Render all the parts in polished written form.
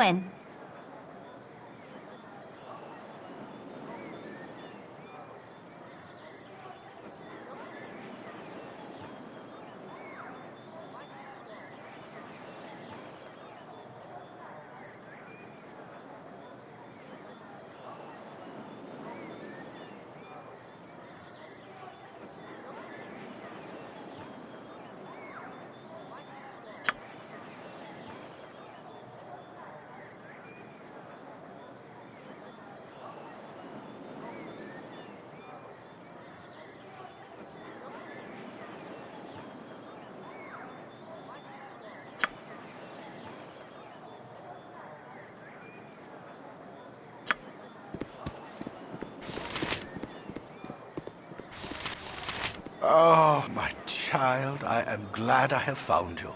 When? Oh, my child, I am glad I have found you.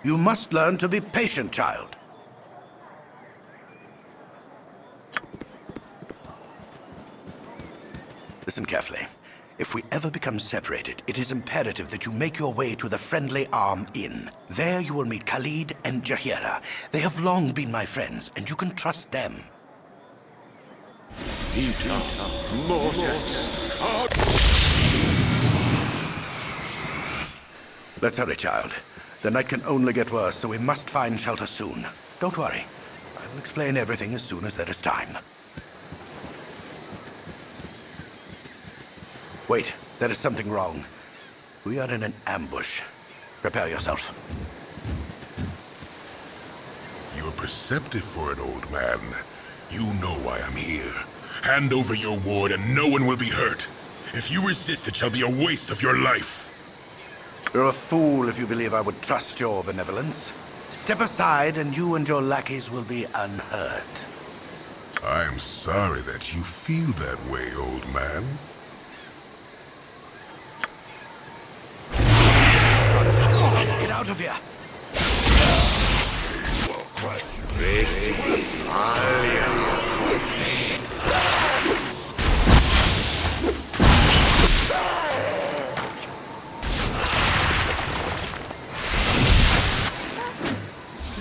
You must learn to be patient, child. Listen carefully. If we ever become separated, it is imperative that you make your way to the Friendly Arm Inn. There you will meet Khalid and Jahira. They have long been my friends, and you can trust them. Let's hurry, child. The night can only get worse, so we must find shelter soon. Don't worry. I will explain everything as soon as there is time. Wait, there is something wrong. We are in an ambush. Prepare yourself. You're perceptive for an old man. You know why I'm here. Hand over your ward and no one will be hurt. If you resist, it shall be a waste of your life. You're a fool if you believe I would trust your benevolence. Step aside and you and your lackeys will be unhurt. I'm sorry that you feel that way, old man. Get out of here!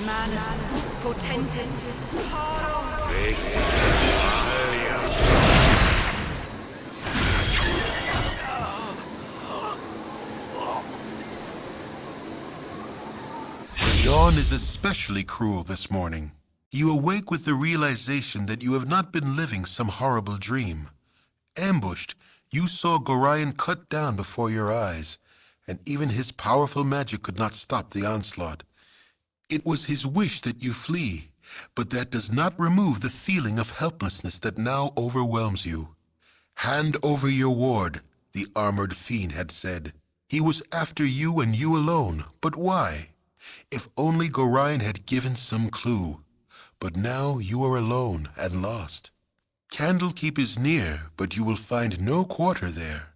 Manus potentis paro. Dawn is especially cruel this morning. You awake with the realization that you have not been living some horrible dream. Ambushed, you saw Gorion cut down before your eyes, and even his powerful magic could not stop the onslaught. It was his wish that you flee, but that does not remove the feeling of helplessness that now overwhelms you. Hand over your ward, the armored fiend had said. He was after you and you alone, but why? If only Gorion had given some clue. But now you are alone and lost. Candlekeep is near, but you will find no quarter there.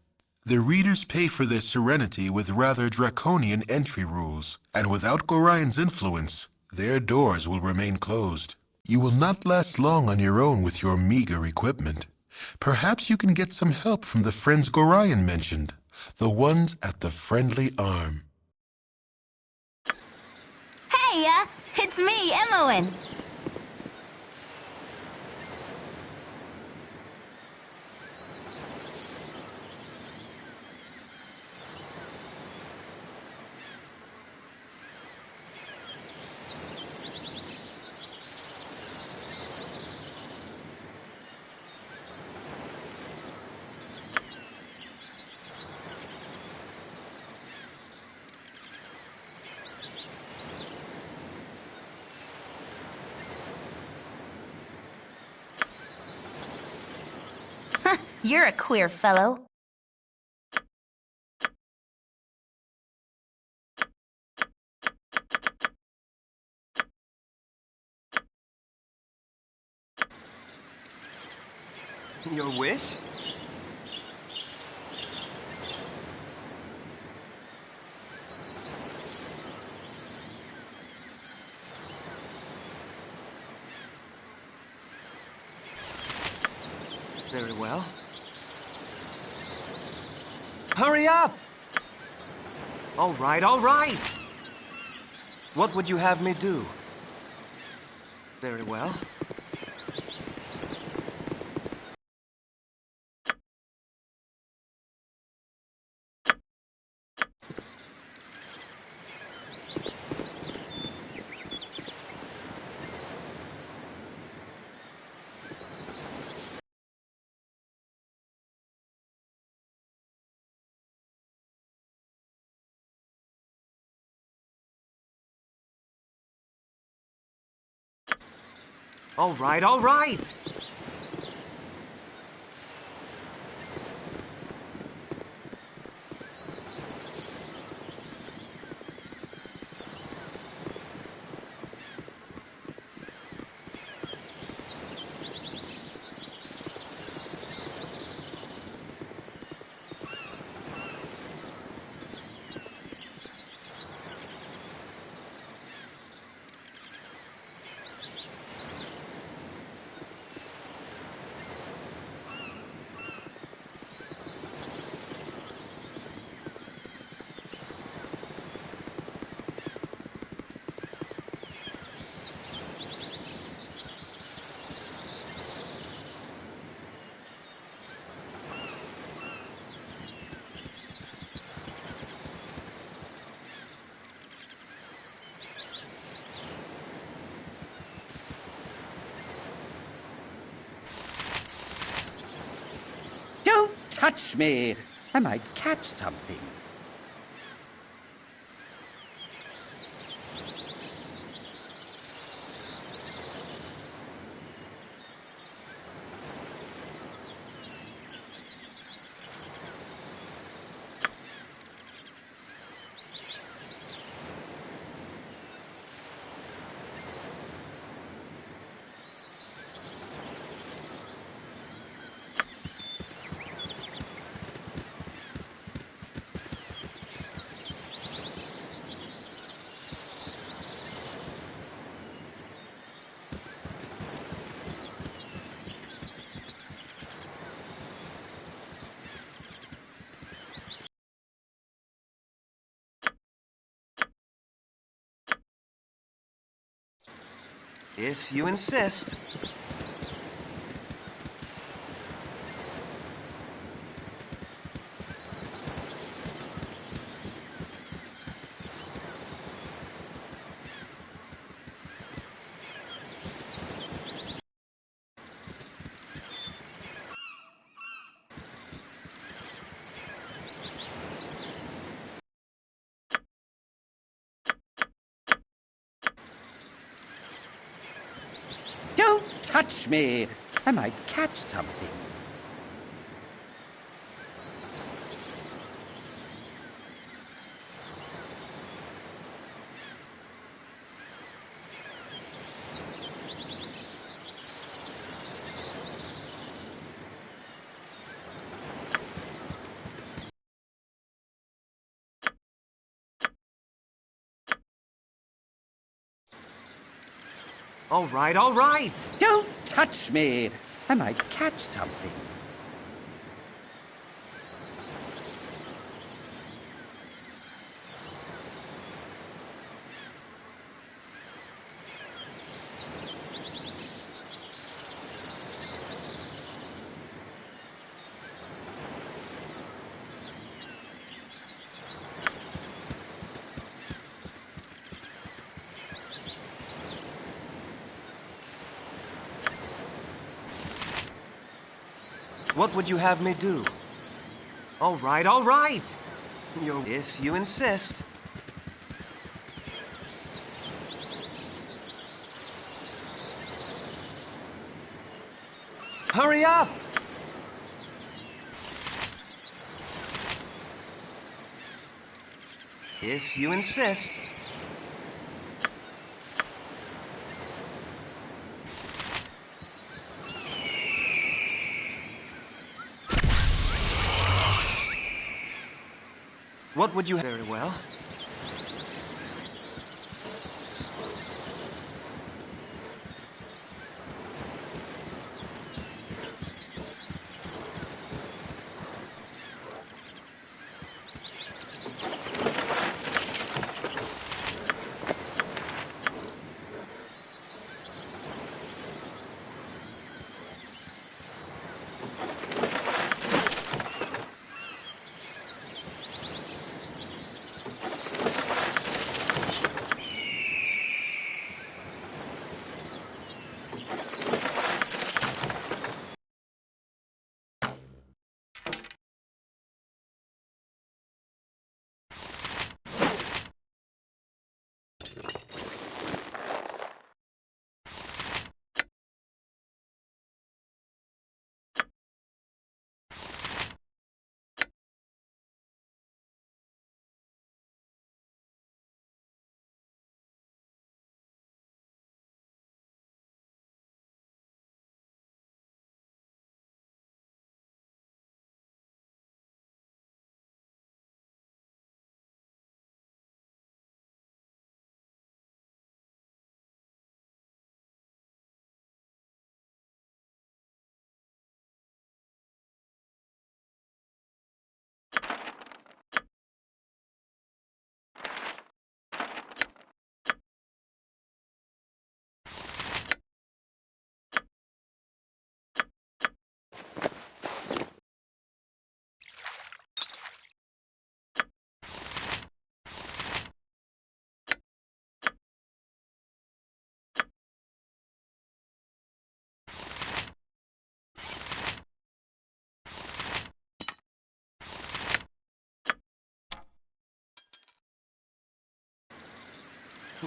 The readers pay for their serenity with rather draconian entry rules, and without Gorion's influence, their doors will remain closed. You will not last long on your own with your meager equipment. Perhaps you can get some help from the friends Gorion mentioned, the ones at the Friendly Arm. Hey, it's me, Emmoen. You're a queer fellow. Your wish? Very well. Hurry up! All right, all right! What would you have me do? Very well. All right, all right! Don't touch me! I might catch something. If you insist. Don't touch me! I might catch something. All right, all right. Don't touch me. I might catch something. What would you have me do? All right, all right. If you insist. Hurry up! If you insist. What would you... Very well.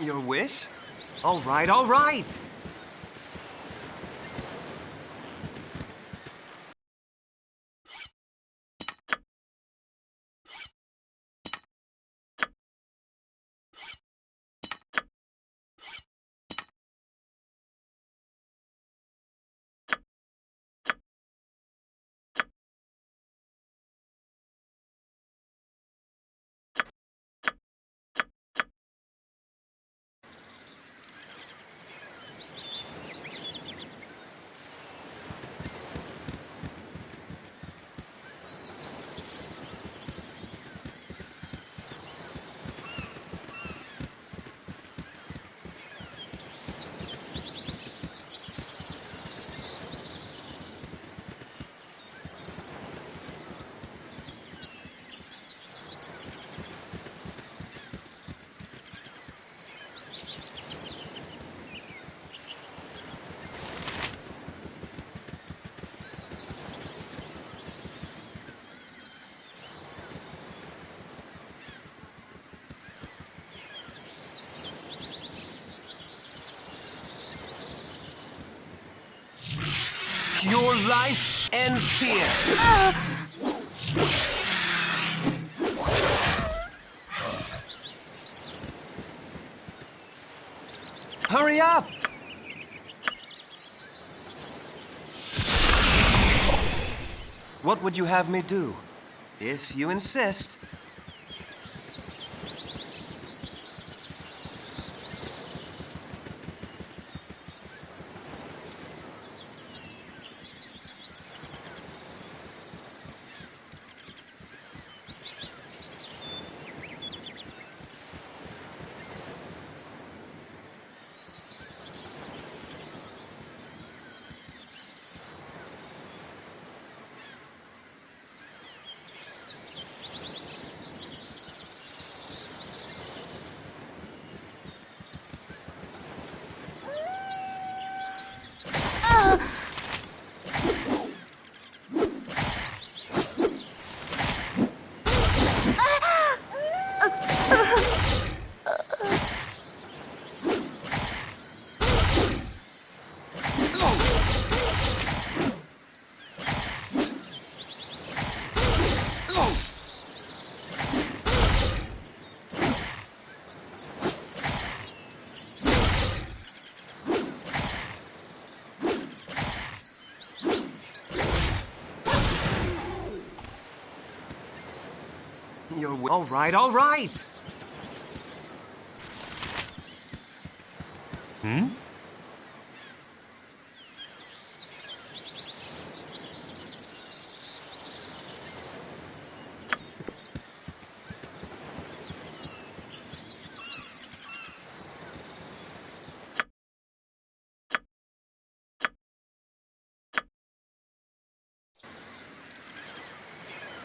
Your wish? All right, all right. Your life ends here. Hurry up! What would you have me do? If you insist. All right, all right.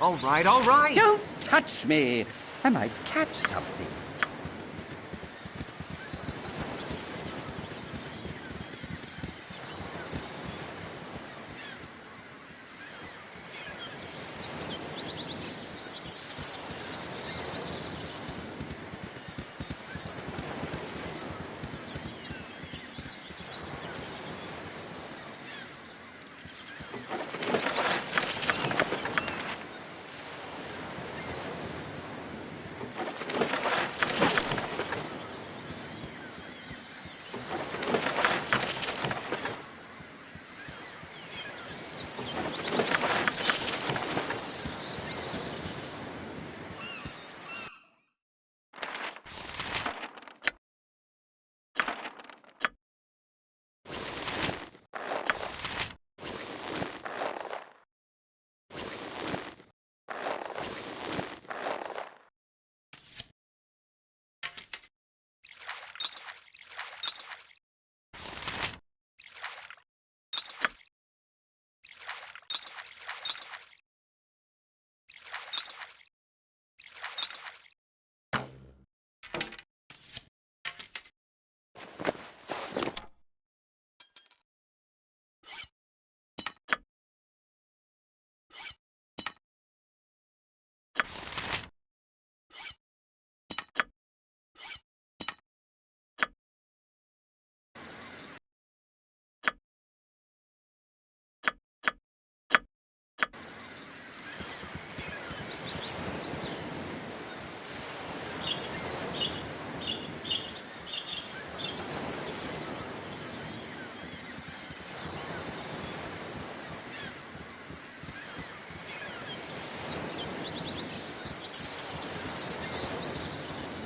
All right, all right. Don't touch me. I might catch something.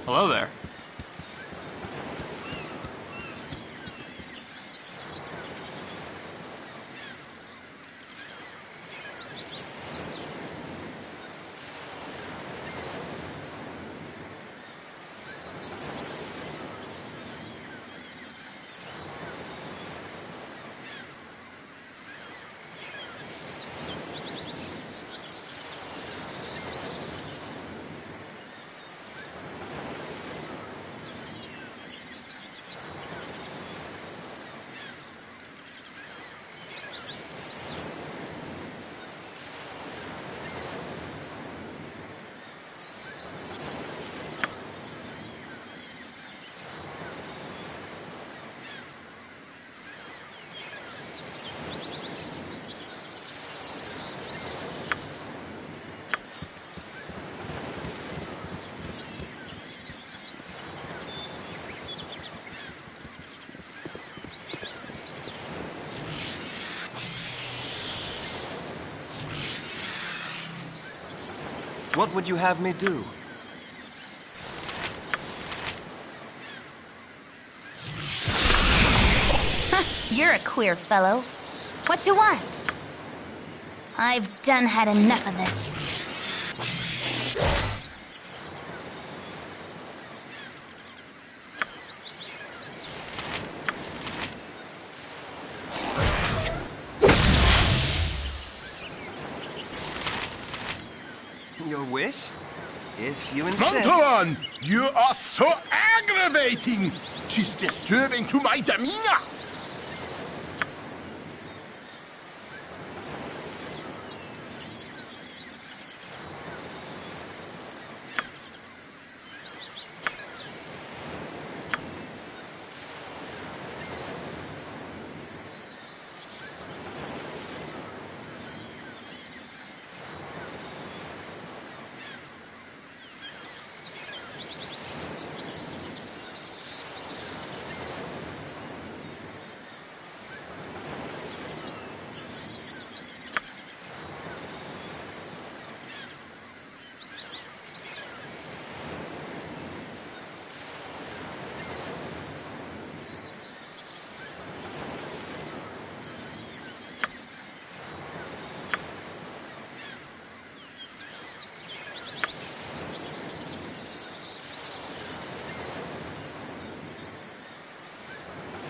Hello there. What would you have me do? You're a queer fellow. What you want? I've done had enough of this. Your wish? If you insist. Baldur! You are so aggravating! 'Tis disturbing to my demeanor!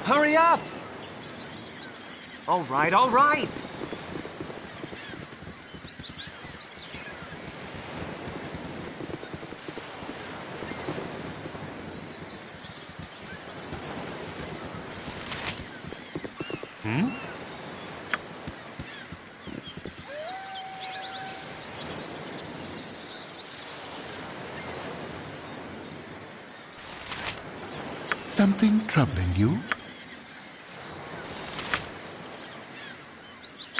Hurry up! All right, all right! Something troubling you?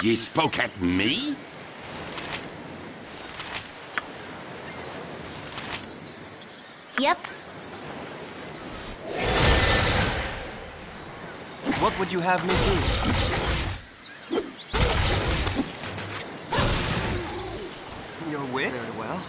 You spoke at me? Yep. What would you have me do? Your wit? Very well.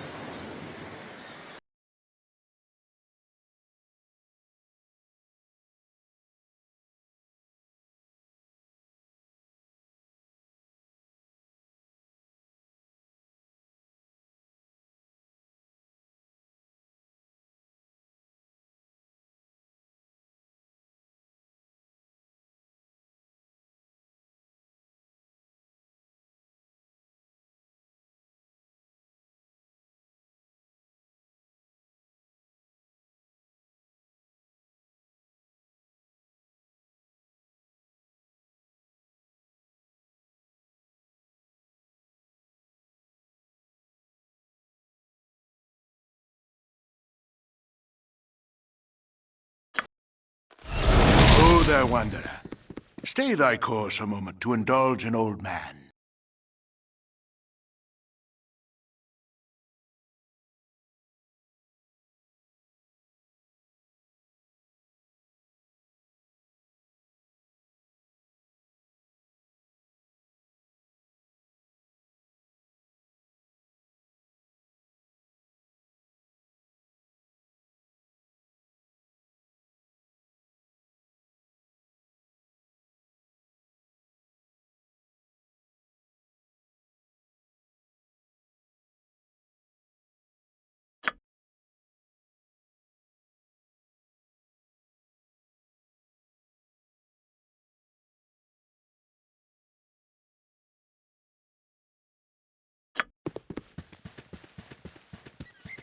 Oh there, wanderer. Stay thy course a moment to indulge an old man.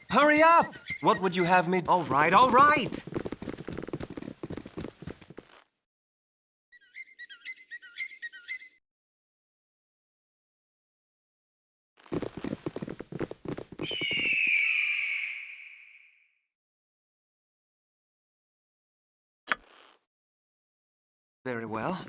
Hurry up! What would you have me... All right, all right! Very well.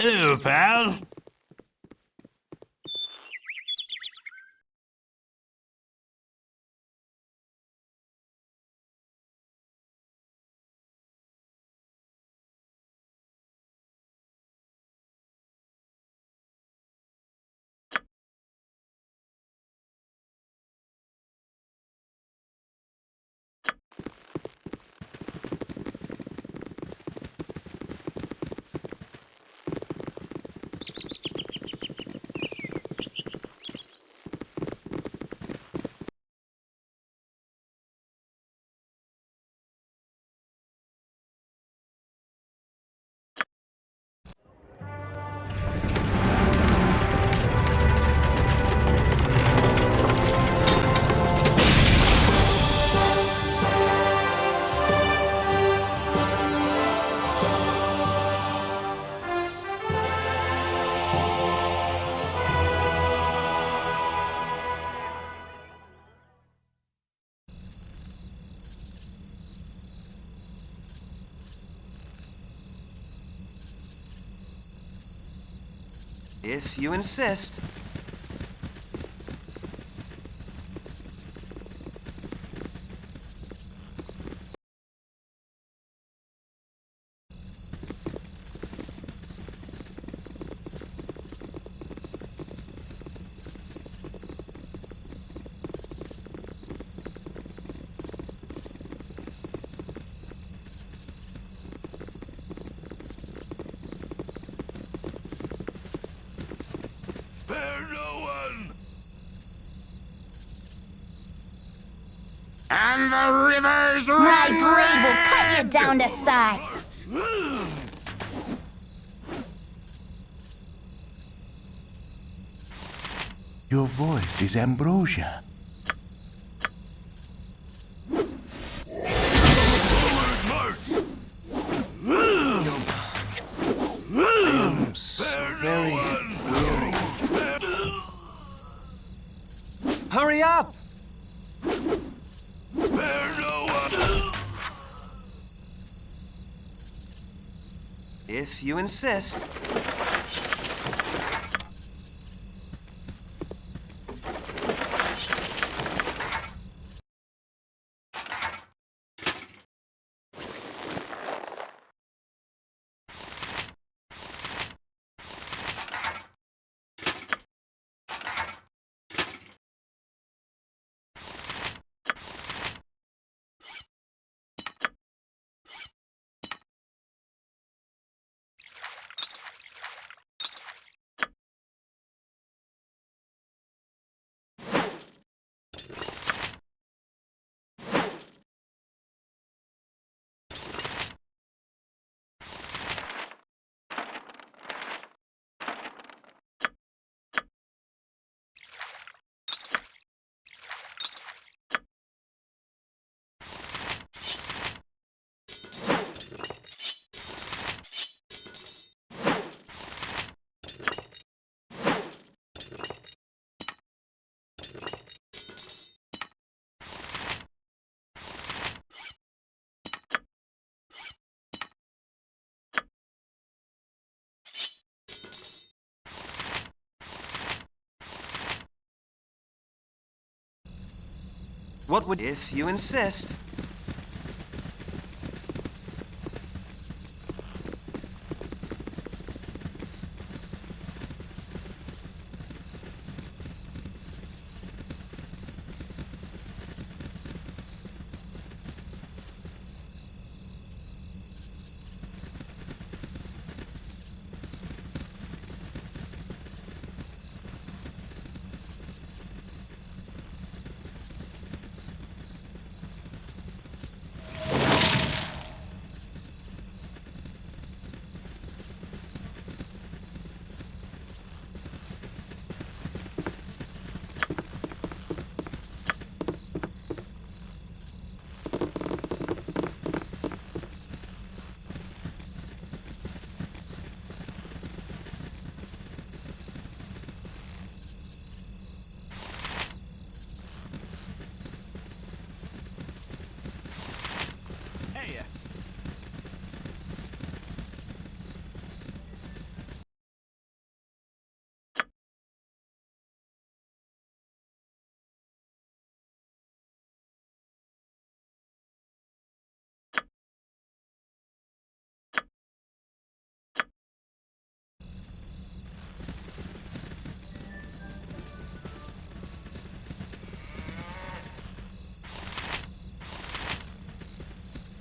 Hello, pal. If you insist. Spare no one! And the rivers My run blade will cut you red! down to size. Your voice is ambrosia. I'm so very weary. Hurry up! If you insist. What would if you insist?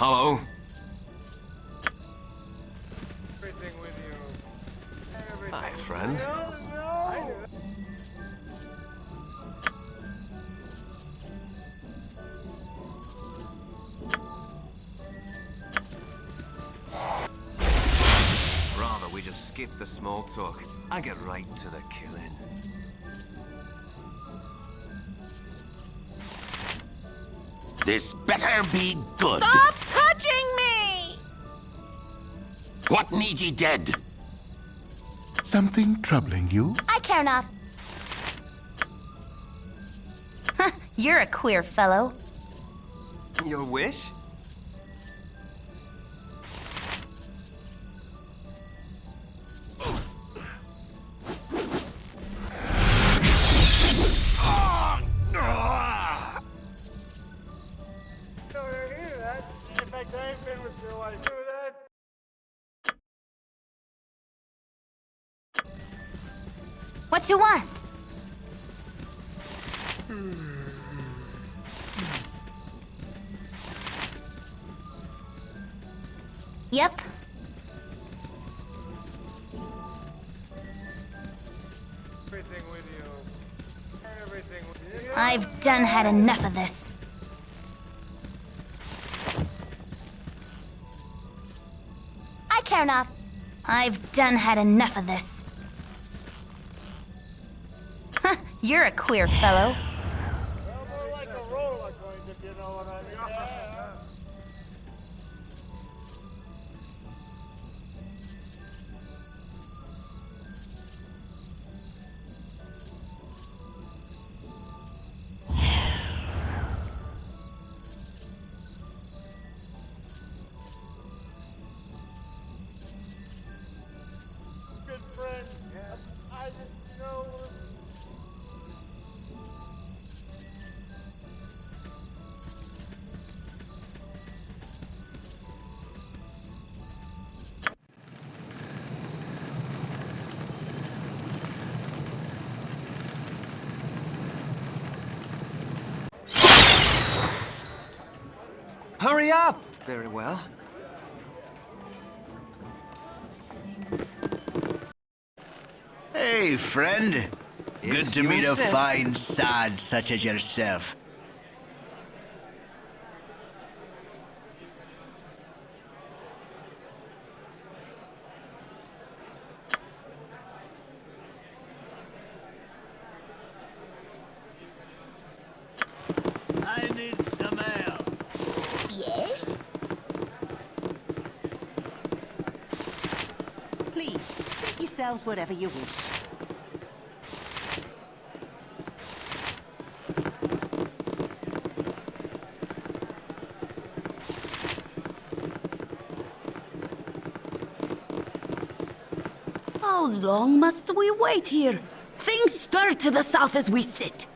Hello? Hi, friend. Rather, we just skip the small talk and get right to the killing. This better be good. Stop touching me! What need ye dead? Something troubling you? I care not. You're a queer fellow. Your wish? What you want? Yep. I've done had enough of this. I care not. I've done had enough of this. You're a queer fellow. Hurry up! Very well. Hey, friend. Good If to you meet a insist. fine sod such as yourself. I need some ale. Yes? Please, seat yourselves wherever you wish. How long must we wait here? Things stir to the south as we sit.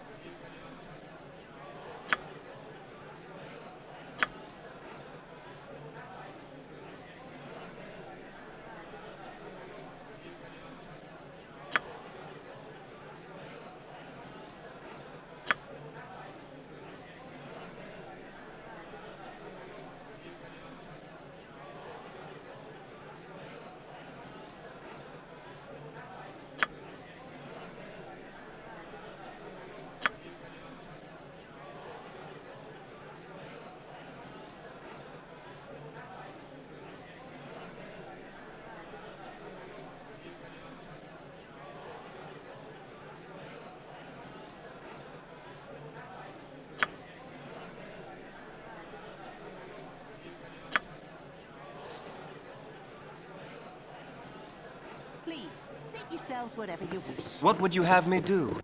Please, seat yourselves wherever you wish. What would you have me do?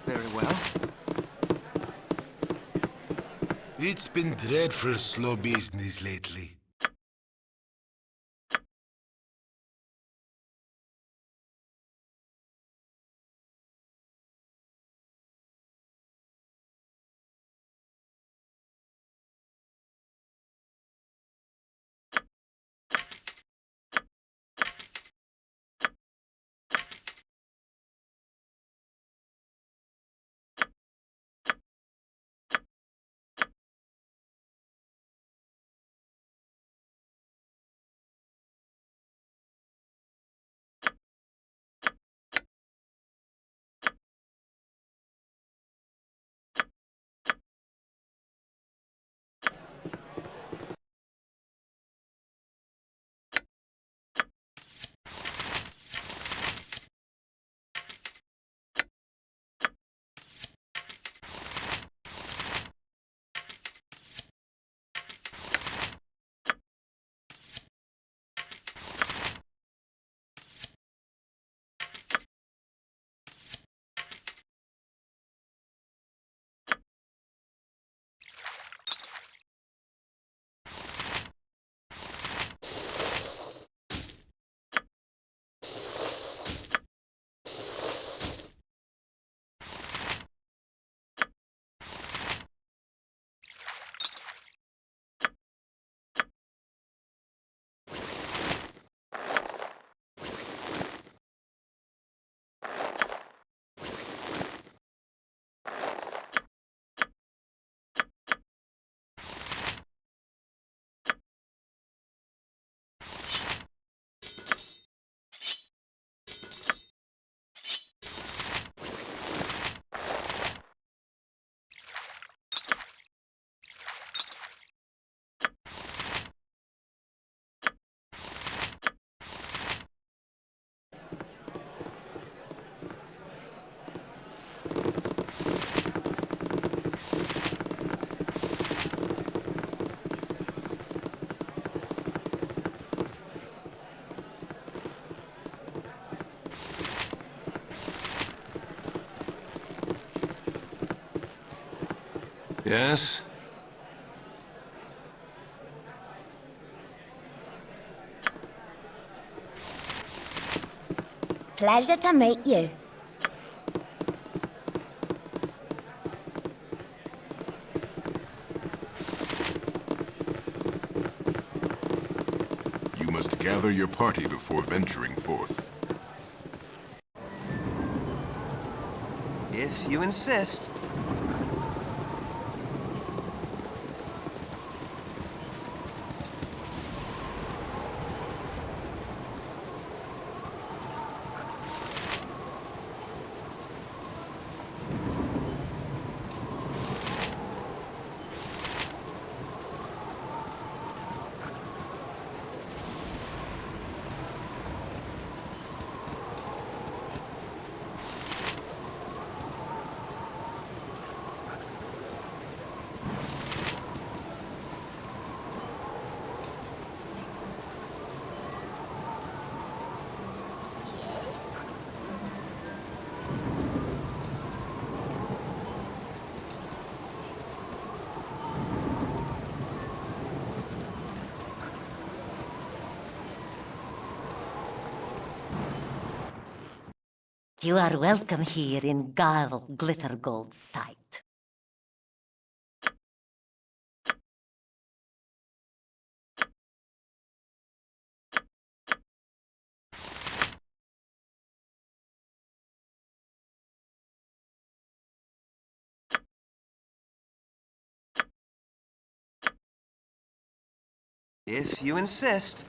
Very well. It's been dreadful slow business lately. Yes? Pleasure to meet you. You must gather your party before venturing forth. If you insist. You are welcome here in Garl Glittergold's sight. If you insist.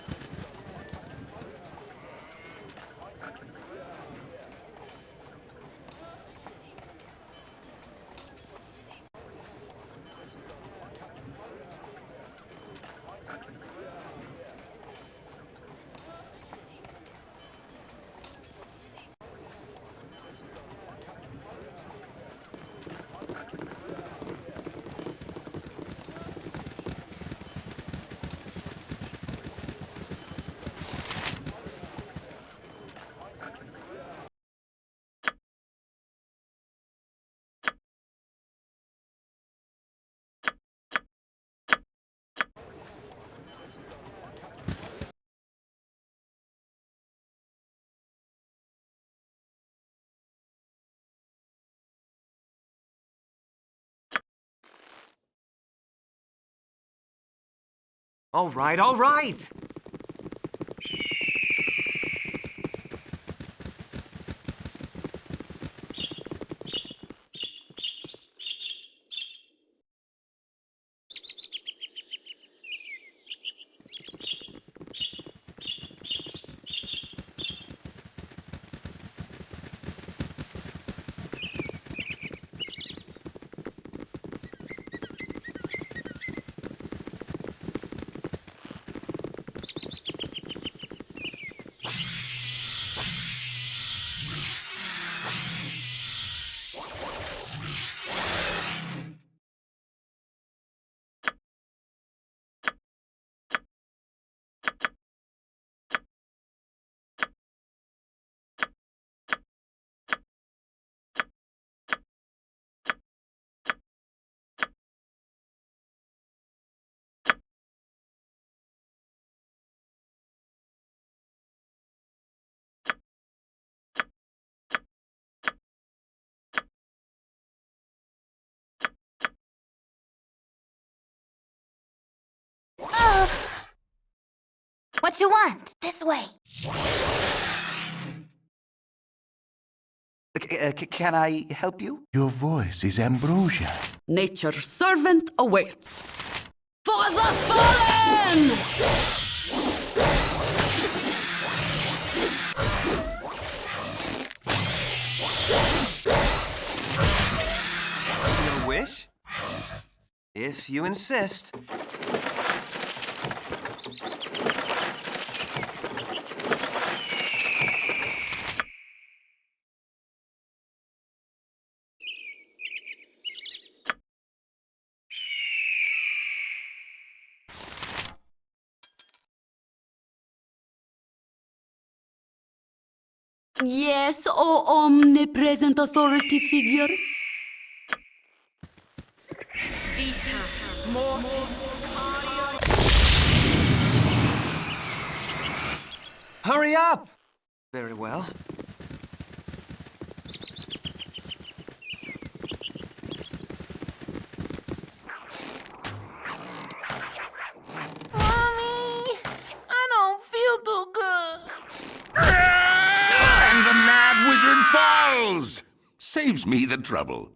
All right, all right! What you want? This way. Can I help you? Your voice is ambrosia. Nature's servant awaits. For the fallen! Your wish? If you insist. Yes, oh omnipresent authority figure. Hurry up! Very well. Mommy, I don't feel too good. And the mad wizard falls! Saves me the trouble.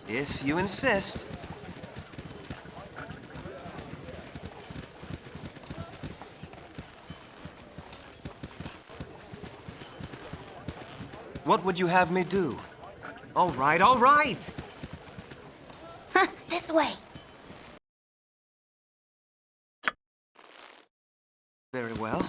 If you insist. What would you have me do? All right, all right! Huh, this way. Very well.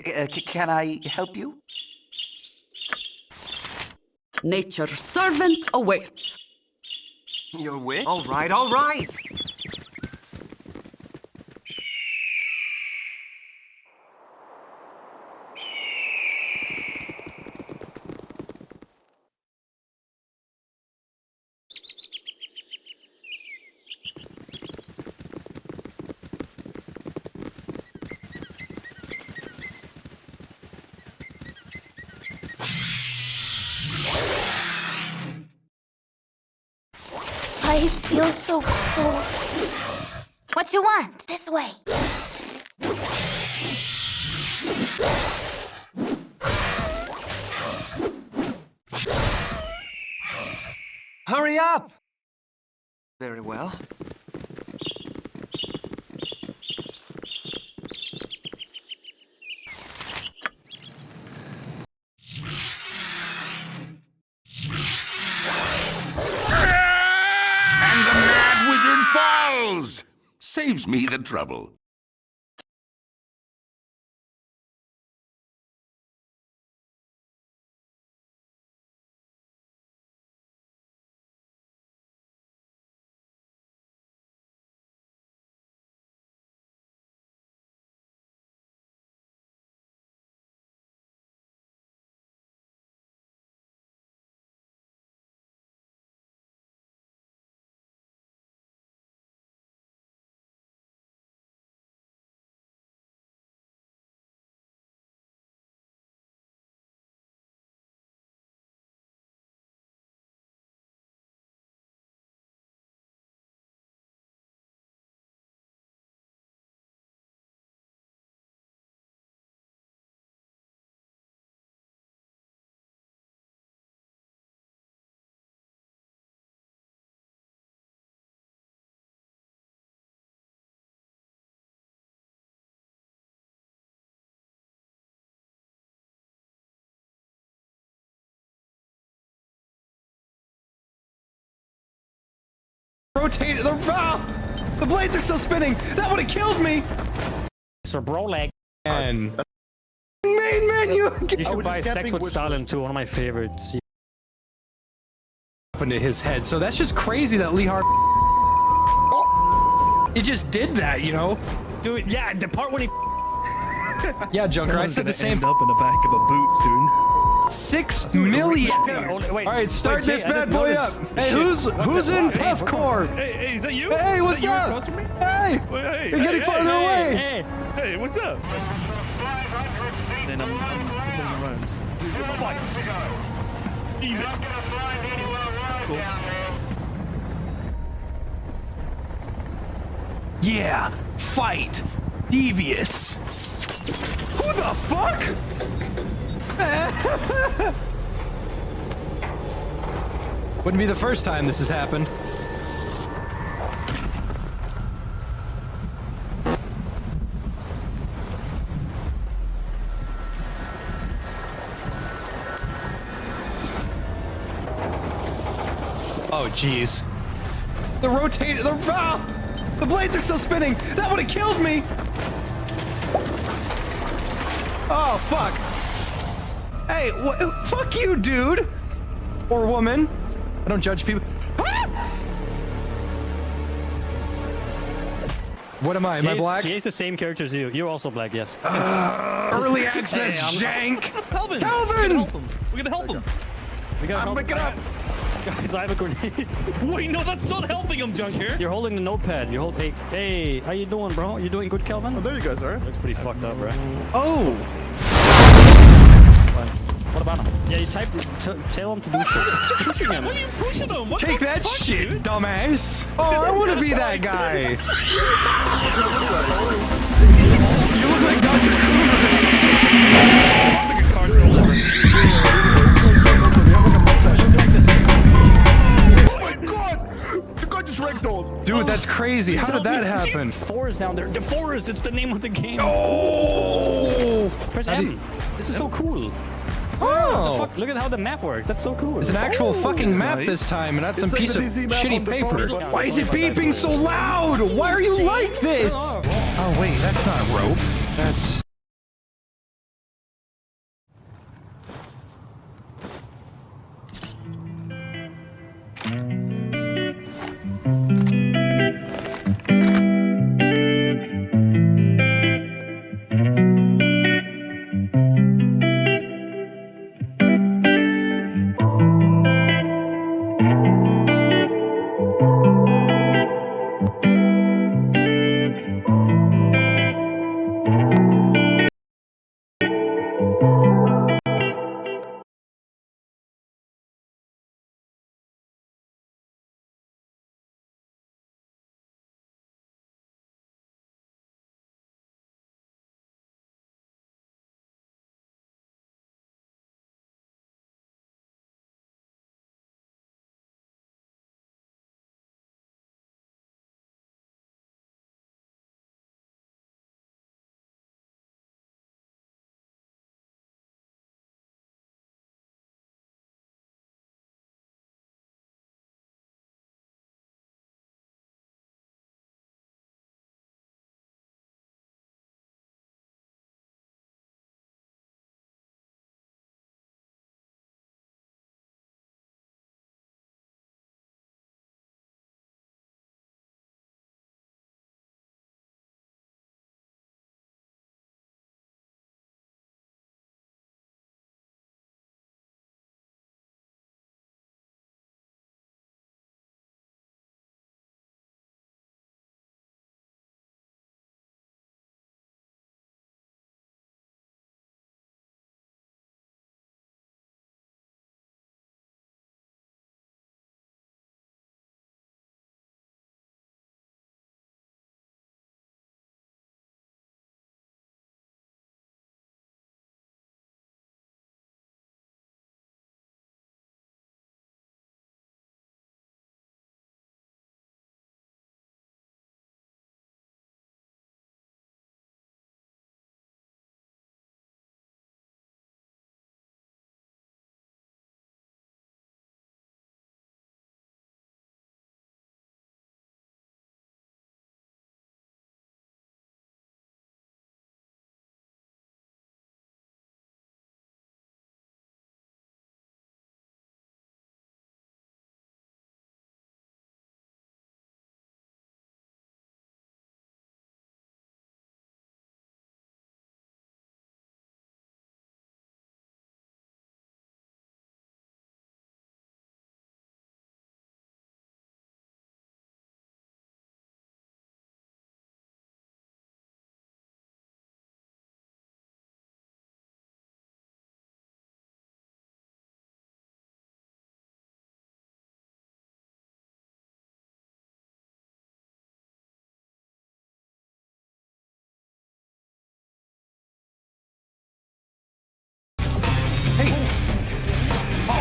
Can I help you? Nature's servant awaits. Your wish? All right, all right. I feel so cold. What you want? This way. Hurry up! Very well. And the mad wizard falls! Saves me the trouble. Rotate the blades are still spinning. That would have killed me. Sir Brolag. And main menu. You should buy Sex with Stalin too. One of my favorites. Up into his head. So that's just crazy that Lee Hart. It just did that, you know. Dude, yeah, the part when he. Yeah, Joker. I said the same. End up in the back of a boot soon. 6 million. Wait, all right, start this bad boy up. Hey, who's in Puffcore? Hey, is that you? Hey, what's up? Hey, you're getting farther away. Hey, what's up? Then I'm around. Demons. Cool. Yeah, fight. Devious. Who the fuck? Wouldn't be the first time this has happened. Oh, jeez. The blades are still spinning. That would have killed me. Oh, fuck. Hey, fuck you, dude. Or woman. I don't judge people. What am I? Am I black? Jay's the same character as you. You're also black, yes. Early access jank. Calvin! We're gonna help him. We gotta help him. Pick it up. Guys, I have a grenade. Wait, no, that's not helping him, Junker. You're holding the notepad. You're holding. Hey, how you doing, bro? You doing good, Calvin? Oh, there you guys are. Looks pretty fucked up, bro. Oh. What about him? Yeah, you tell him to do shit. Pushing him. What are you pushing him? What Take that shit, dude? Dumbass. Oh, I want to be that guy. You look like Dr. Oh my god! The guy just ragdolled. Dude, that's crazy. How did that happen? Forest down there. The forest. It's the name of the game. Oh! Press M. This is so cool. Oh! Fuck, look at how the map works. That's so cool. It's an actual fucking map this time, and not some piece of shitty paper. Why is it beeping so loud? Why are you like this? Oh wait, that's not rope. That's...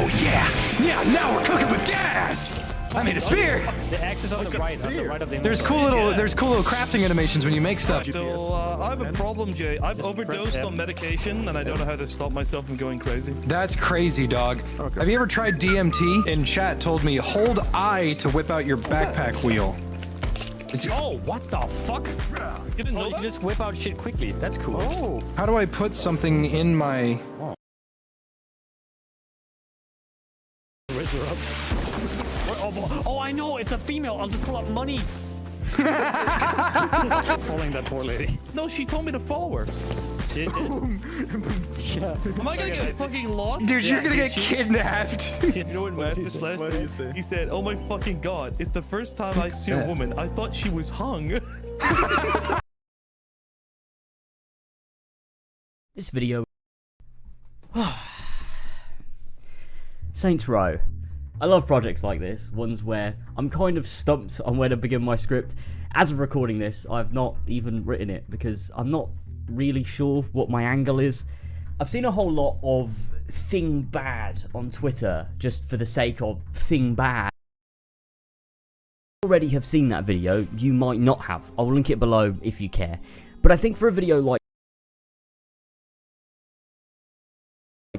Oh yeah! Yeah, now we're cooking with gas! I made a spear! The axe is on the right of the There's cool little crafting animations when you make stuff. So, I have a problem, Jay. I've overdosed on medication, and I don't know how to stop myself from going crazy. That's crazy, dog. Okay. Have you ever tried DMT? In chat told me, hold I to whip out your backpack wheel. Oh, what the fuck? You didn't know you can just whip out shit quickly. That's cool. Oh. How do I put something in my... Raise her up. Oh, I know, it's a female. I'll just pull up money. Following that poor lady. No, she told me to follow her. She did. Yeah. Am I gonna get fucking lost? Dude, you're gonna get kidnapped. You know what message last week? He said, "Oh my fucking god, it's the first time I see a woman. I thought she was hung." This video. Saints Row. I love projects like this, ones where I'm kind of stumped on where to begin my script. As of recording this, I've not even written it because I'm not really sure what my angle is. I've seen a whole lot of thing bad on Twitter just for the sake of thing bad. Already have seen that video, you might not have. I'll link it below if you care. But I think for a video like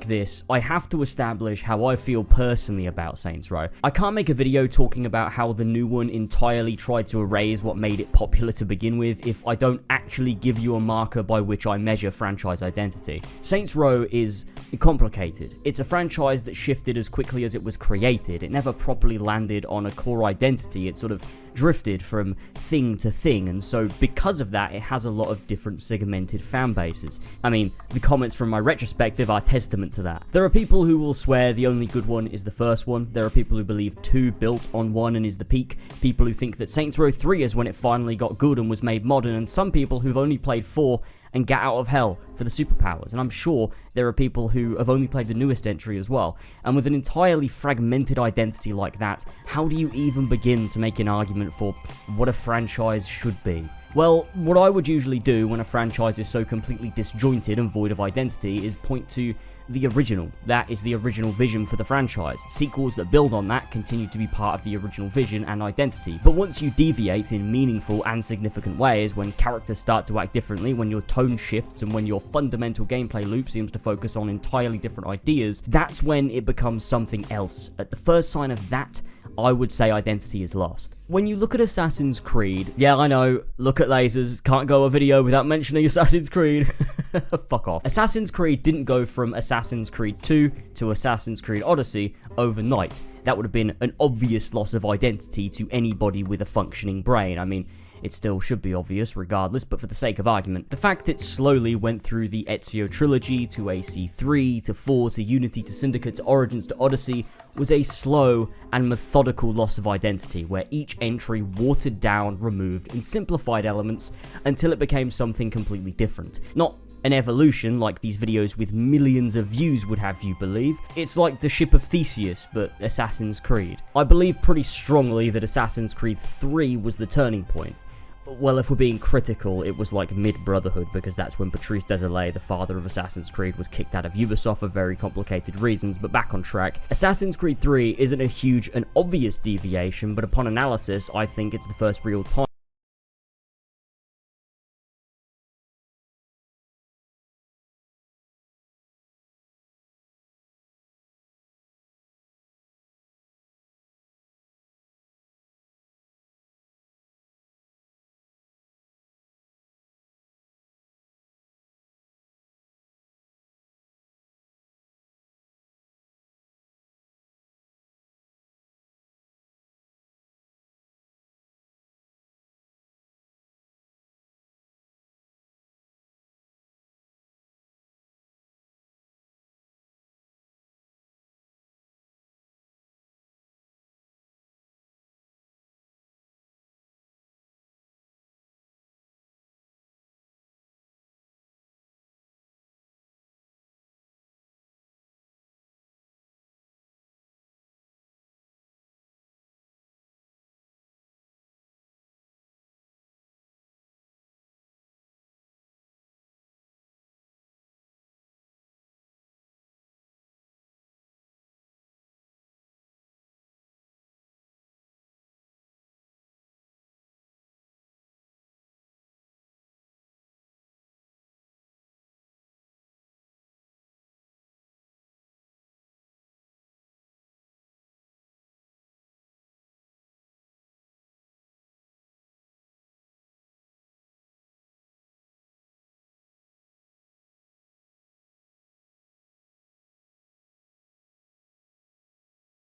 this, I have to establish how I feel personally about Saints Row. I can't make a video talking about how the new one entirely tried to erase what made it popular to begin with if I don't actually give you a marker by which I measure franchise identity. Saints Row is complicated. It's a franchise that shifted as quickly as it was created. It never properly landed on a core identity. It sort of drifted from thing to thing, and so because of that, it has a lot of different segmented fan bases. I mean, the comments from my retrospective are testament to that. There are people who will swear the only good one is the first one. There are people who believe 2 built on 1 and is the peak. People who think that Saints Row 3 is when it finally got good and was made modern, and some people who've only played 4 and get out of hell for the superpowers. And I'm sure there are people who have only played the newest entry as well. And with an entirely fragmented identity like that, how do you even begin to make an argument for what a franchise should be? Well, what I would usually do when a franchise is so completely disjointed and void of identity is point to the original. That is the original vision for the franchise. Sequels that build on that continue to be part of the original vision and identity. But once you deviate in meaningful and significant ways, when characters start to act differently, when your tone shifts, and when your fundamental gameplay loop seems to focus on entirely different ideas, that's when it becomes something else. At the first sign of that, I would say identity is lost. When you look at Assassin's Creed, yeah, I know, look at lasers, can't go a video without mentioning Assassin's Creed. Fuck off. Assassin's Creed didn't go from Assassin's Creed 2 to Assassin's Creed Odyssey overnight. That would have been an obvious loss of identity to anybody with a functioning brain. I mean, it still should be obvious regardless, but for the sake of argument, the fact it slowly went through the Ezio trilogy to AC3 to 4 to Unity to Syndicate to Origins to Odyssey was a slow and methodical loss of identity, where each entry watered down, removed, and simplified elements until it became something completely different. Not an evolution like these videos with millions of views would have you believe. It's like the ship of Theseus, but Assassin's Creed. I believe pretty strongly that Assassin's Creed 3 was the turning point. Well, if we're being critical, it was like mid-Brotherhood, because that's when Patrice Désilets, the father of Assassin's Creed, was kicked out of Ubisoft for very complicated reasons. But back on track, Assassin's Creed 3 isn't a huge and obvious deviation, but upon analysis, I think it's the first real time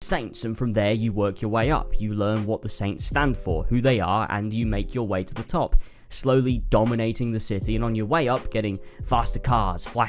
Saints, and from there you work your way up. You learn what the Saints stand for, who they are, and you make your way to the top, slowly dominating the city, and on your way up getting faster cars, flash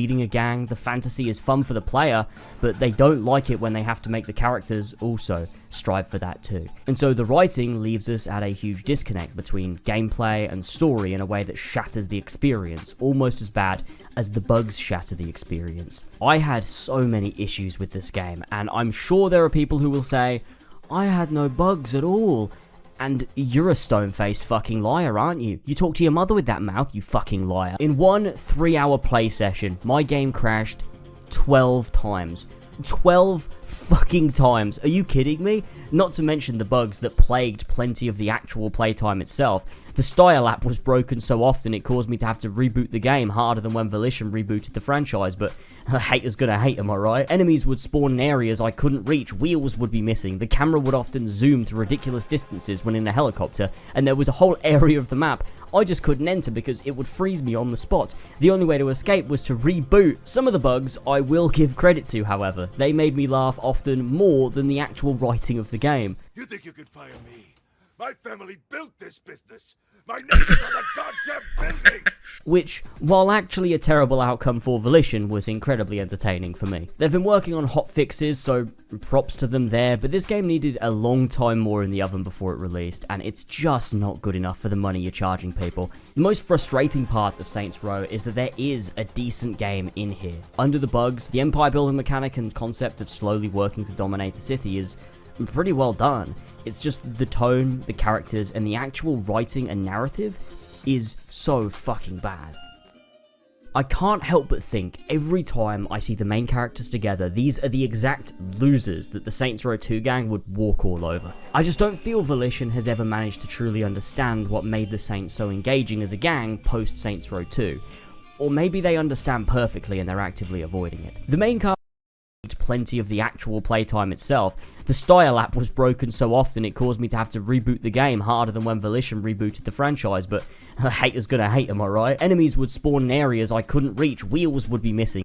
leading a gang. The fantasy is fun for the player, but they don't like it when they have to make the characters also strive for that too. And so the writing leaves us at a huge disconnect between gameplay and story in a way that shatters the experience, almost as bad as the bugs shatter the experience. I had so many issues with this game, and I'm sure there are people who will say, I had no bugs at all. And you're a stone-faced fucking liar, aren't you? You talk to your mother with that mouth, you fucking liar. In one 3-hour play session, my game crashed 12 times. 12 fucking times. Are you kidding me? Not to mention the bugs that plagued plenty of the actual playtime itself. The style app was broken so often it caused me to have to reboot the game harder than when Volition rebooted the franchise, but a hater's gonna hate, am I right? Enemies would spawn in areas I couldn't reach, wheels would be missing, the camera would often zoom to ridiculous distances when in a helicopter, and there was a whole area of the map I just couldn't enter because it would freeze me on the spot. The only way to escape was to reboot. Some of the bugs I will give credit to, however. They made me laugh often more than the actual writing of the game. You think you could fire me? My family built this business. My name's on the goddamn building! Which, while actually a terrible outcome for Volition, was incredibly entertaining for me. They've been working on hot fixes, so props to them there, but this game needed a long time more in the oven before it released, and it's just not good enough for the money you're charging people. The most frustrating part of Saints Row is that there is a decent game in here. Under the bugs, the empire building mechanic and concept of slowly working to dominate a city is pretty well done. It's just the tone, the characters, and the actual writing and narrative is so fucking bad. I can't help but think every time I see the main characters together, these are the exact losers that the Saints Row 2 gang would walk all over. I just don't feel Volition has ever managed to truly understand what made the Saints so engaging as a gang post Saints Row 2. Or maybe they understand perfectly and they're actively avoiding it. The main cast plenty of the actual playtime itself. The style app was broken so often it caused me to have to reboot the game harder than when Volition rebooted the franchise, but a hater's gonna hate, am I right? Enemies would spawn in areas I couldn't reach, wheels would be missing.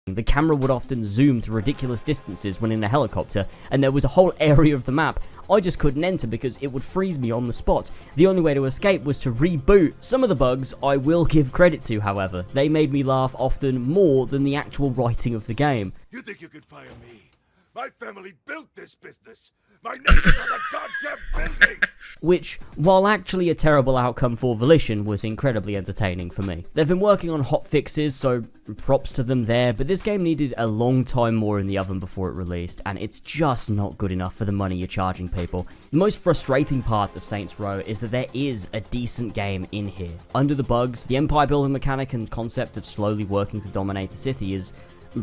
The camera would often zoom to ridiculous distances when in a helicopter, and there was a whole area of the map I just couldn't enter because it would freeze me on the spot. The only way to escape was to reboot. Some of the bugs I will give credit to, however. They made me laugh often more than the actual writing of the game. You think you could fire me? My family built this business. My name is on the goddamn building! Which, while actually a terrible outcome for Volition, was incredibly entertaining for me. They've been working on hot fixes, so props to them there, but this game needed a long time more in the oven before it released, and it's just not good enough for the money you're charging people. The most frustrating part of Saints Row is that there is a decent game in here. Under the bugs, the empire building mechanic and concept of slowly working to dominate a city is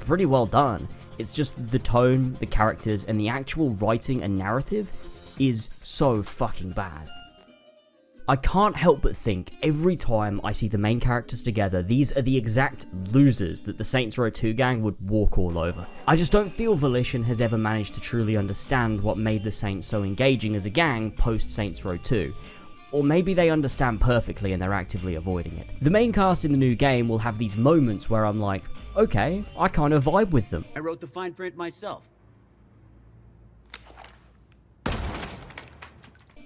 pretty well done. It's just the tone, the characters, and the actual writing and narrative is so fucking bad. I can't help but think every time I see the main characters together, these are the exact losers that the Saints Row 2 gang would walk all over. I just don't feel Volition has ever managed to truly understand what made the Saints so engaging as a gang post Saints Row 2. Or maybe they understand perfectly and they're actively avoiding it. The main cast in the new game will have these moments where I'm like, okay, I kind of vibe with them. I wrote the fine print myself.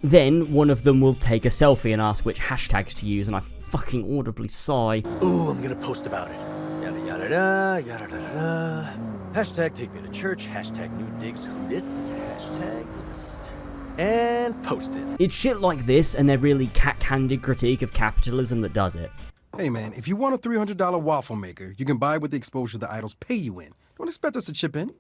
Then one of them will take a selfie and ask which hashtags to use, and I fucking audibly sigh. Ooh, I'm gonna post about it. Yada yada da, yada da da. Hashtag take me to church, hashtag new digs who this, hashtag list. And post it. It's shit like this and their really cat-handed critique of capitalism that does it. Hey man, if you want a $300 waffle maker, you can buy with the exposure the idols pay you in. Don't expect us to chip in.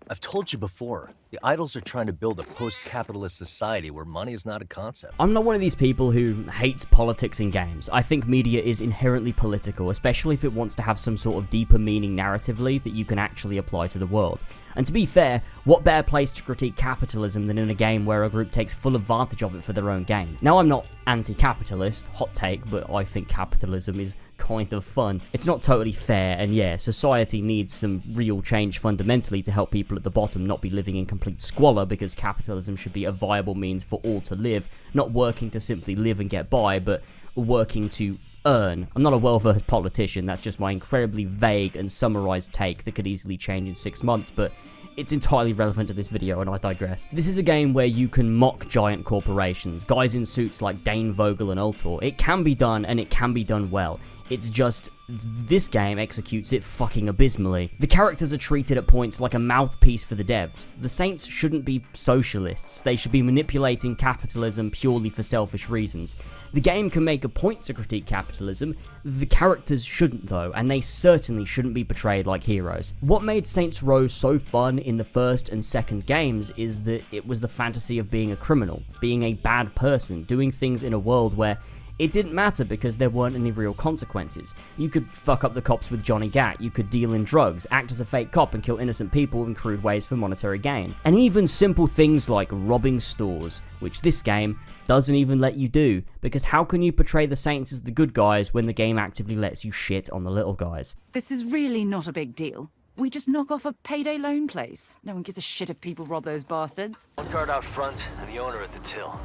I've told you before, the idols are trying to build a post-capitalist society where money is not a concept. I'm not one of these people who hates politics in games. I think media is inherently political, especially if it wants to have some sort of deeper meaning narratively that you can actually apply to the world. And to be fair, what better place to critique capitalism than in a game where a group takes full advantage of it for their own gain? Now, I'm not anti-capitalist, hot take, but I think capitalism is kind of fun. It's not totally fair, and yeah, society needs some real change fundamentally to help people at the bottom not be living in complete squalor, because capitalism should be a viable means for all to live, not working to simply live and get by, but working to earn. I'm not a well-versed politician, that's just my incredibly vague and summarized take that could easily change in 6 months, but it's entirely relevant to this video and I digress. This is a game where you can mock giant corporations, guys in suits like Dane Vogel and Ultor. It can be done and it can be done well. It's just, this game executes it fucking abysmally. The characters are treated at points like a mouthpiece for the devs. The Saints shouldn't be socialists, they should be manipulating capitalism purely for selfish reasons. The game can make a point to critique capitalism, the characters shouldn't though, and they certainly shouldn't be portrayed like heroes. What made Saints Row so fun in the first and second games is that it was the fantasy of being a criminal, being a bad person, doing things in a world where it didn't matter because there weren't any real consequences. You could fuck up the cops with Johnny Gat, you could deal in drugs, act as a fake cop and kill innocent people in crude ways for monetary gain. And even simple things like robbing stores, which this game doesn't even let you do, because how can you portray the Saints as the good guys when the game actively lets you shit on the little guys? This is really not a big deal. We just knock off a payday loan place. No one gives a shit if people rob those bastards. One guard out front and the owner at the till.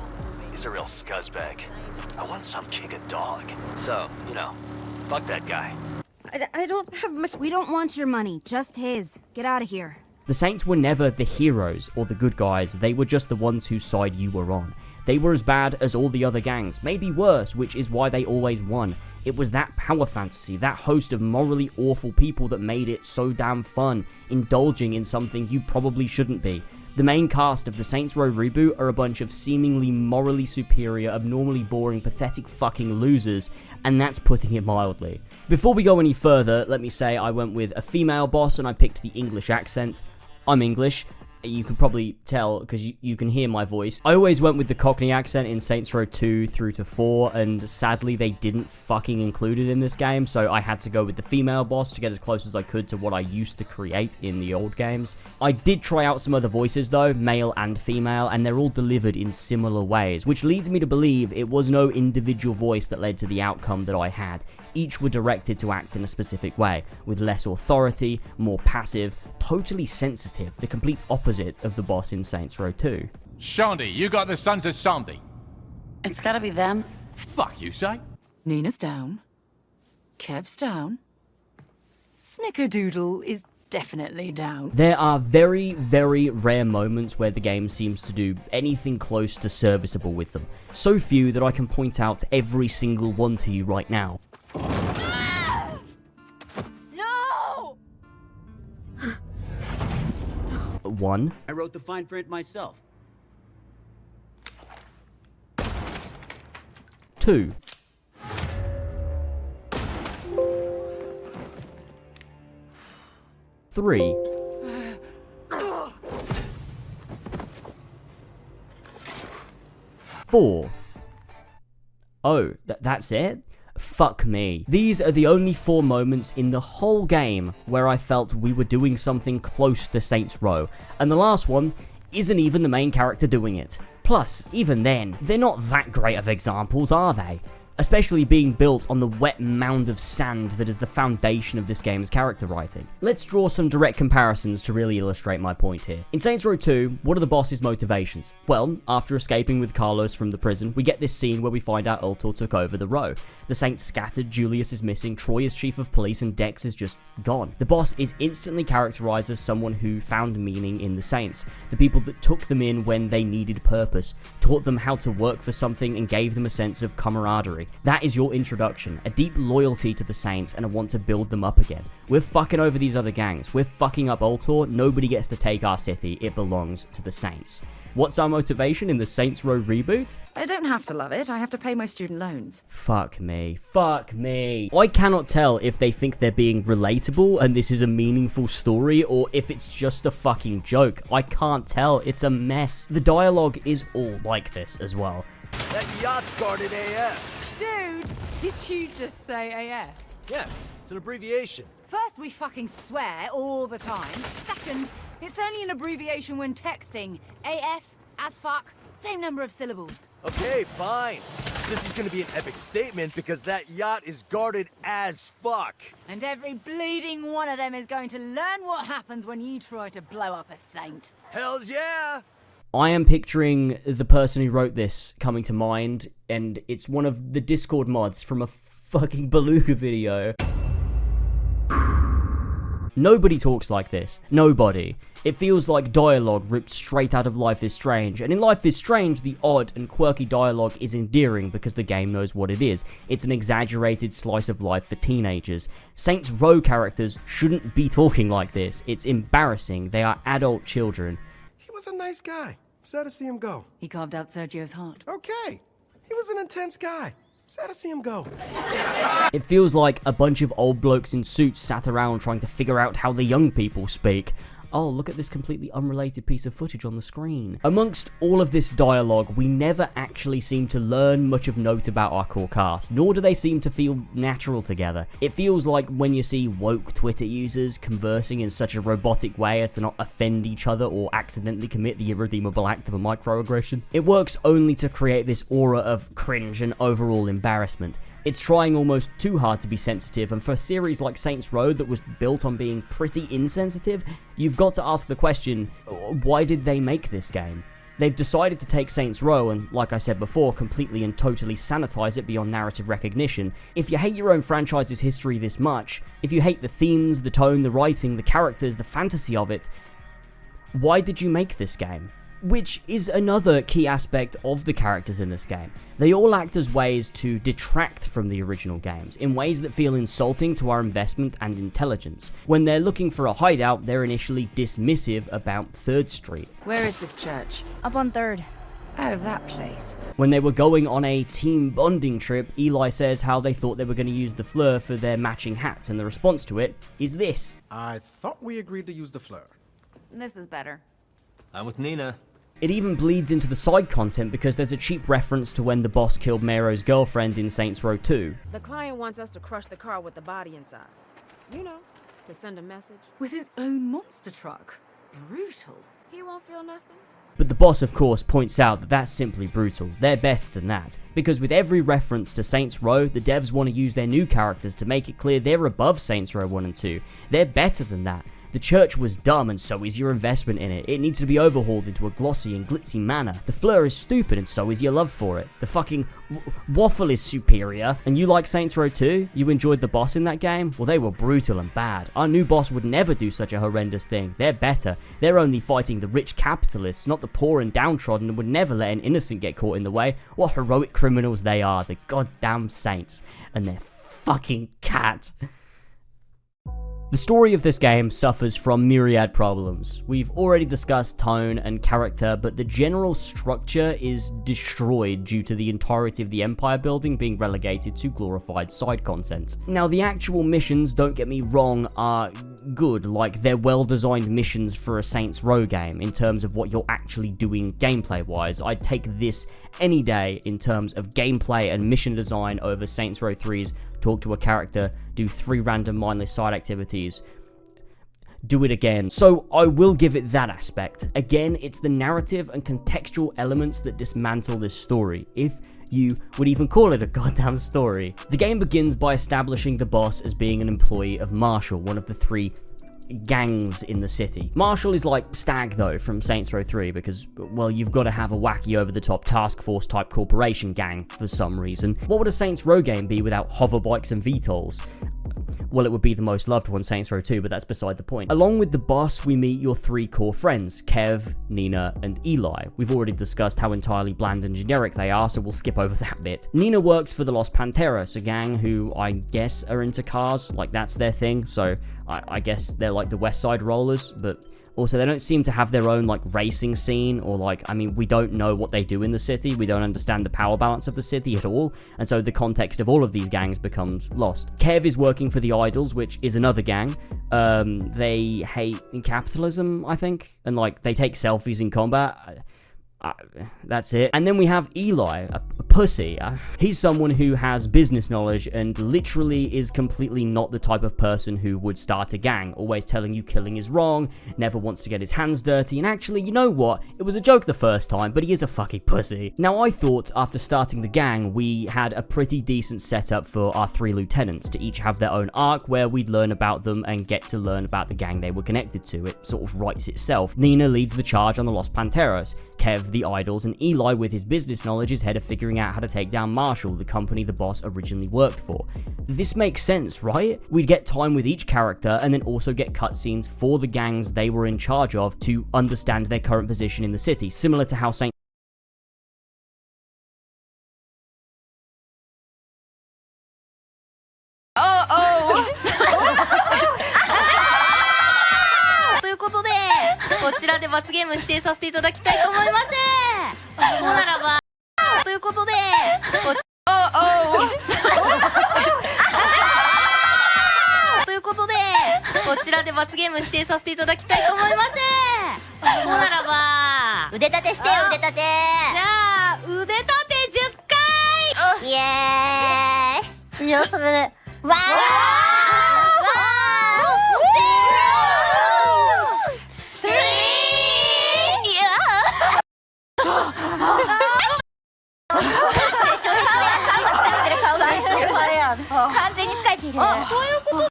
He's a real scuzzbag. I want some kick a dog. So, you know, fuck that guy. I don't have much. We don't want your money, just his. Get out of here. The Saints were never the heroes or the good guys, they were just the ones whose side you were on. They were as bad as all the other gangs, maybe worse, which is why they always won. It was that power fantasy, that host of morally awful people that made it so damn fun, indulging in something you probably shouldn't be. The main cast of the Saints Row reboot are a bunch of seemingly morally superior, abnormally boring, pathetic fucking losers, and that's putting it mildly. Before we go any further, let me say I went with a female boss and I picked the English accent. I'm English. You can probably tell because you can hear my voice. I always went with the Cockney accent in Saints Row 2 through to 4, and sadly they didn't fucking include it in this game, so I had to go with the female boss to get as close as I could to what I used to create in the old games. I did try out some other voices though, male and female, and they're all delivered in similar ways, which leads me to believe it was no individual voice that led to the outcome that I had. Each were directed to act in a specific way, with less authority, more passive, totally sensitive, the complete opposite of the boss in Saints Row 2. Shandy, you got the Sons of Sandy. It's gotta be them. Fuck, you say? Nina's down. Kev's down. Snickerdoodle is definitely down. There are very, very rare moments where the game seems to do anything close to serviceable with them. So few that I can point out every single one to you right now. No! 1. I wrote the fine print myself. 2. 3. 4. Oh, that's it? Fuck me. These are the only 4 moments in the whole game where I felt we were doing something close to Saints Row, and the last one isn't even the main character doing it. Plus, even then, they're not that great of examples, are they? Especially being built on the wet mound of sand that is the foundation of this game's character writing. Let's draw some direct comparisons to really illustrate my point here. In Saints Row 2, what are the boss's motivations? Well, after escaping with Carlos from the prison, we get this scene where we find out Ultor took over the row. The Saints scattered, Julius is missing, Troy is chief of police, and Dex is just gone. The boss is instantly characterized as someone who found meaning in the Saints, the people that took them in when they needed purpose, taught them how to work for something, and gave them a sense of camaraderie. That is your introduction, a deep loyalty to the Saints and a want to build them up again. We're fucking over these other gangs, we're fucking up Ultor, nobody gets to take our city, it belongs to the Saints. What's our motivation in the Saints Row reboot? I don't have to love it, I have to pay my student loans. Fuck me. Fuck me. I cannot tell if they think they're being relatable and this is a meaningful story or if it's just a fucking joke. I can't tell, it's a mess. The dialogue is all like this as well. That yacht's guarded AF. Dude, did you just say AF? Yeah, it's an abbreviation. First, we fucking swear all the time. Second, it's only an abbreviation when texting. AF, as fuck, same number of syllables. Okay, fine. This is gonna be an epic statement because that yacht is guarded as fuck. And every bleeding one of them is going to learn what happens when you try to blow up a saint. Hells yeah! I am picturing the person who wrote this coming to mind, and it's one of the Discord mods from a fucking Beluga video. Nobody talks like this. Nobody. It feels like dialogue ripped straight out of Life is Strange, and in Life is Strange, the odd and quirky dialogue is endearing because the game knows what it is. It's an exaggerated slice of life for teenagers. Saints Row characters shouldn't be talking like this. It's embarrassing. They are adult children. He was a nice guy. Sad to see him go. He carved out Sergio's heart. Okay. He was an intense guy. Sad to see him go. It feels like a bunch of old blokes in suits sat around trying to figure out how the young people speak. Oh, look at this completely unrelated piece of footage on the screen. Amongst all of this dialogue, we never actually seem to learn much of note about our core cast, nor do they seem to feel natural together. It feels like when you see woke Twitter users conversing in such a robotic way as to not offend each other or accidentally commit the irredeemable act of a microaggression. It works only to create this aura of cringe and overall embarrassment. It's trying almost too hard to be sensitive, and for a series like Saints Row that was built on being pretty insensitive, you've got to ask the question, why did they make this game? They've decided to take Saints Row and, like I said before, completely and totally sanitize it beyond narrative recognition. If you hate your own franchise's history this much, if you hate the themes, the tone, the writing, the characters, the fantasy of it, why did you make this game? Which is another key aspect of the characters in this game. They all act as ways to detract from the original games, in ways that feel insulting to our investment and intelligence. When they're looking for a hideout, they're initially dismissive about 3rd Street. Where is this church? Up on 3rd. Oh, that place. When they were going on a team bonding trip, Eli says how they thought they were going to use the fleur for their matching hats, and the response to it is this. I thought we agreed to use the fleur. This is better. I'm with Nina. It even bleeds into the side content because there's a cheap reference to when the boss killed Mero's girlfriend in Saints Row 2. The client wants us to crush the car with the body inside. You know, to send a message. With his own monster truck. Brutal. He won't feel nothing. But the boss, of course, points out that that's simply brutal. They're better than that. Because with every reference to Saints Row, the devs want to use their new characters to make it clear they're above Saints Row 1 and 2. They're better than that. The church was dumb, and so is your investment in it. It needs to be overhauled into a glossy and glitzy manner. The fleur is stupid, and so is your love for it. The fucking waffle is superior. And you like Saints Row 2? You enjoyed the boss in that game? Well, they were brutal and bad. Our new boss would never do such a horrendous thing. They're better. They're only fighting the rich capitalists, not the poor and downtrodden, and would never let an innocent get caught in the way. What heroic criminals they are, the goddamn saints. And their fucking cat. The story of this game suffers from myriad problems. We've already discussed tone and character, but the general structure is destroyed due to the entirety of the empire building being relegated to glorified side content. Now, the actual missions, don't get me wrong, are good, like they're well-designed missions for a Saints Row game in terms of what you're actually doing gameplay-wise. I'd take this any day in terms of gameplay and mission design over Saints Row 3's talk to a character, do 3 random mindless side activities, do it again. So I will give it that aspect. Again, it's the narrative and contextual elements that dismantle this story, if you would even call it a goddamn story. The game begins by establishing the boss as being an employee of Marshall, one of the 3 gangs in the city. Marshall is like Stag, though, from Saints Row 3, because, well, you've got to have a wacky over-the-top task force type corporation gang for some reason. What would a Saints Row game be without hoverbikes and VTOLs? Well, it would be the most loved one, Saints Row 2, but that's beside the point. Along with the boss, we meet your 3 core friends, Kev, Nina, and Eli. We've already discussed how entirely bland and generic they are, so we'll skip over that bit. Nina works for the Los Panteras, a gang who I guess are into cars, like that's their thing, so I guess they're like the West Side Rollers, but also they don't seem to have their own like racing scene, or like, I mean, we don't know what they do in the city, we don't understand the power balance of the city at all, and so the context of all of these gangs becomes lost. Kev is working for the Idols, which is another gang. They hate capitalism, I think, and like they take selfies in combat. That's it. And then we have Eli, a pussy. He's someone who has business knowledge and literally is completely not the type of person who would start a gang, always telling you killing is wrong, never wants to get his hands dirty, and actually, you know what? It was a joke the first time, but he is a fucking pussy. Now, I thought after starting the gang, we had a pretty decent setup for our 3 lieutenants to each have their own arc where we'd learn about them and get to learn about the gang they were connected to. It sort of writes itself. Nina leads the charge on the Los Panteras. Kev, the Idols, and Eli, with his business knowledge, is head of figuring out how to take down Marshall, the company the boss originally worked for. This makes sense, right? We'd get time with each character and then also get cutscenes for the gangs they were in charge of to understand their current position in the city, similar to how Saintこちらで罰ゲーム指定させていただきたいと思います。ほうならばということでということでこちらで罰ゲーム指定させていただきたいと思います。ほうならば腕立てしてよ、腕立て。じゃあ腕立て10回。イエーイ。よそれでわー完全に疲れている。そういうこと。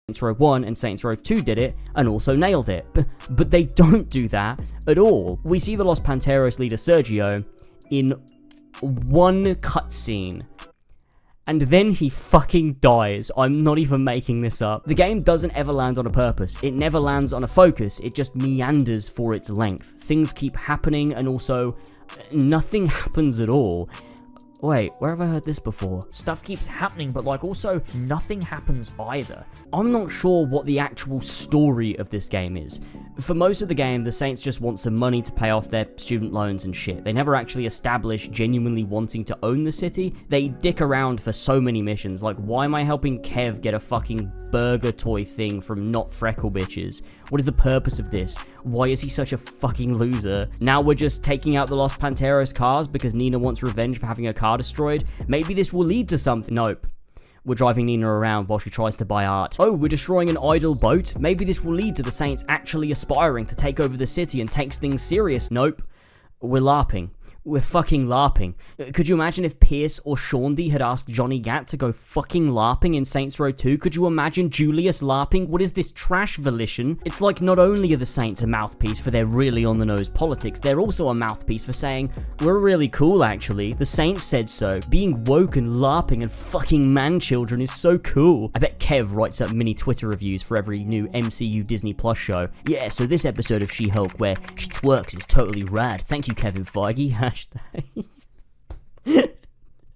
Saints Row 1 and Saints Row 2 did it, and also nailed it. But they don't do that at all. We see the Los Panteros leader Sergio in one cutscene. And then he fucking dies. I'm not even making this up. The game doesn't ever land on a purpose. It never lands on a focus. It just meanders for its length. Things keep happening, and also nothing happens at all. Wait, where have I heard this before? Stuff keeps happening, but like also nothing happens either. I'm not sure what the actual story of this game is. For most of the game, the Saints just want some money to pay off their student loans and shit. They never actually establish genuinely wanting to own the city. They dick around for so many missions, like why am I helping Kev get a fucking burger toy thing from Not Freckle Bitches? What is the purpose of this? Why is he such a fucking loser? Now we're just taking out the Los Panteros cars because Nina wants revenge for having her car destroyed? Maybe this will lead to something. Nope. We're driving Nina around while she tries to buy art. Oh, we're destroying an idle boat? Maybe this will lead to the Saints actually aspiring to take over the city and takes things serious. Nope. We're LARPing. We're fucking LARPing. Could you imagine if Pierce or Shaundy had asked Johnny Gat to go fucking LARPing in Saints Row 2? Could you imagine Julius LARPing? What is this trash volition? It's like not only are the Saints a mouthpiece for their really on-the-nose politics, they're also a mouthpiece for saying, we're really cool actually, the Saints said so. Being woke and LARPing and fucking man-children is so cool. I bet Kev writes up mini Twitter reviews for every new MCU Disney Plus show. Yeah, so this episode of She-Hulk where she twerks is totally rad. Thank you, Kevin Feige.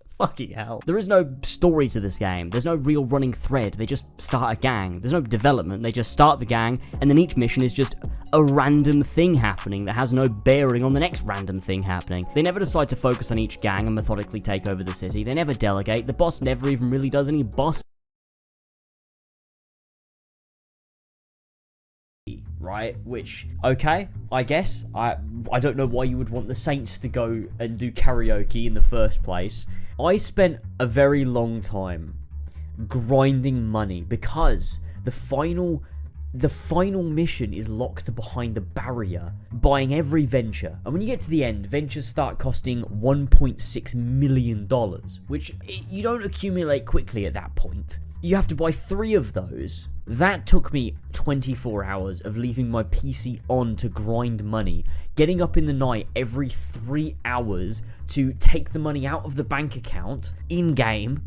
Fucking hell. There is no story to this game. There's no real running thread. They just start a gang. There's no development. They just start the gang, and then each mission is just a random thing happening that has no bearing on the next random thing happening. They never decide to focus on each gang and methodically take over the city. They never delegate. The boss never even really does any boss. Right, which, okay, I guess, I don't know why you would want the Saints to go and do karaoke in the first place. I spent a very long time grinding money because the final mission is locked behind the barrier, buying every venture. And when you get to the end, ventures start costing $1.6 million, which you don't accumulate quickly at that point. You have to buy 3 of those. That took me 24 hours of leaving my PC on to grind money, getting up in the night every 3 hours to take the money out of the bank account in-game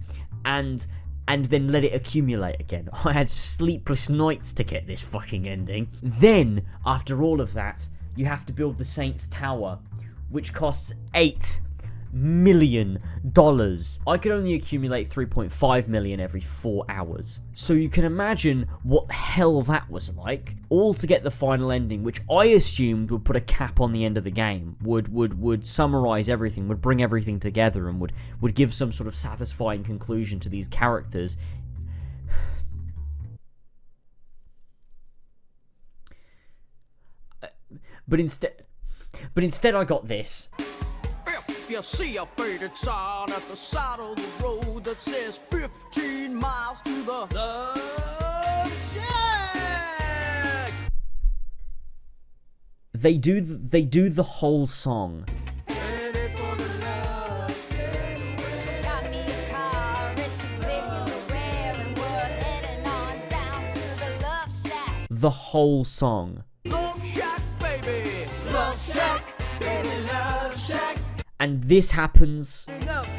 and then let it accumulate again. I had sleepless nights to get this fucking ending. Then, after all of that, you have to build the Saints Tower, which costs $8 million. I could only accumulate 3.5 million every 4 hours. So you can imagine what the hell that was like, all to get the final ending, which I assumed would put a cap on the end of the game, would summarize everything, would bring everything together, and would give some sort of satisfying conclusion to these characters. But instead I got this. You see a faded sign at the side of the road that says 15 miles to the Love Shack. They do the whole song. The whole song. Love Shack, baby. Love Shack, baby, Love Shack. And this happens.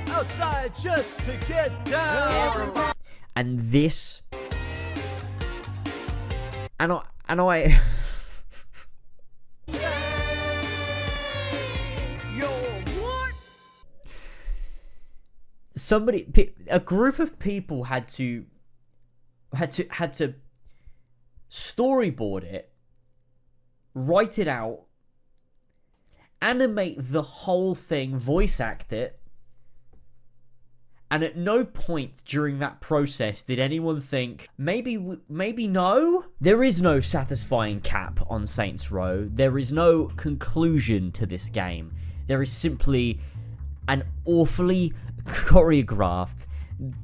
Outside just to get down. And this. And I. A group of people had to storyboard it, write it out, animate the whole thing, voice act it, and at no point during that process did anyone think, maybe no? There is no satisfying cap on Saints Row. There is no conclusion to this game. There is simply an awfully choreographed,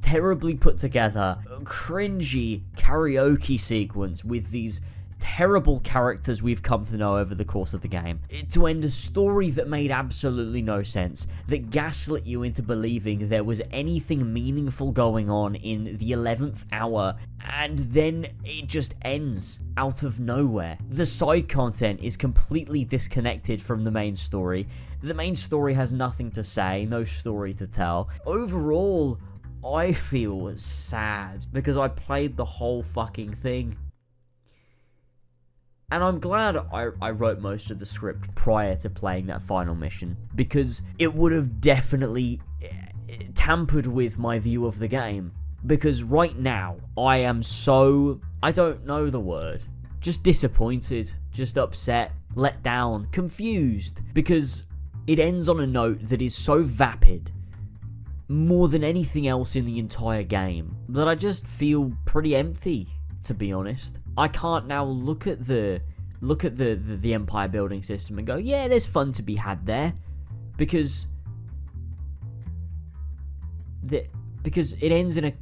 terribly put together, cringy karaoke sequence with these terrible characters we've come to know over the course of the game, to end a story that made absolutely no sense, that gaslit you into believing there was anything meaningful going on in the 11th hour, and then it just ends out of nowhere. The side content is completely disconnected from the main story. The main story has nothing to say, no story to tell. Overall, I feel sad because I played the whole fucking thing. And I'm glad I wrote most of the script prior to playing that final mission, because it would have definitely tampered with my view of the game. Because right now, I am so... I don't know the word. Just disappointed, just upset, let down, confused. Because it ends on a note that is so vapid, more than anything else in the entire game, that I just feel pretty empty, to be honest. I can't now look at the empire building system and go, yeah, there's fun to be had there, because it ends in a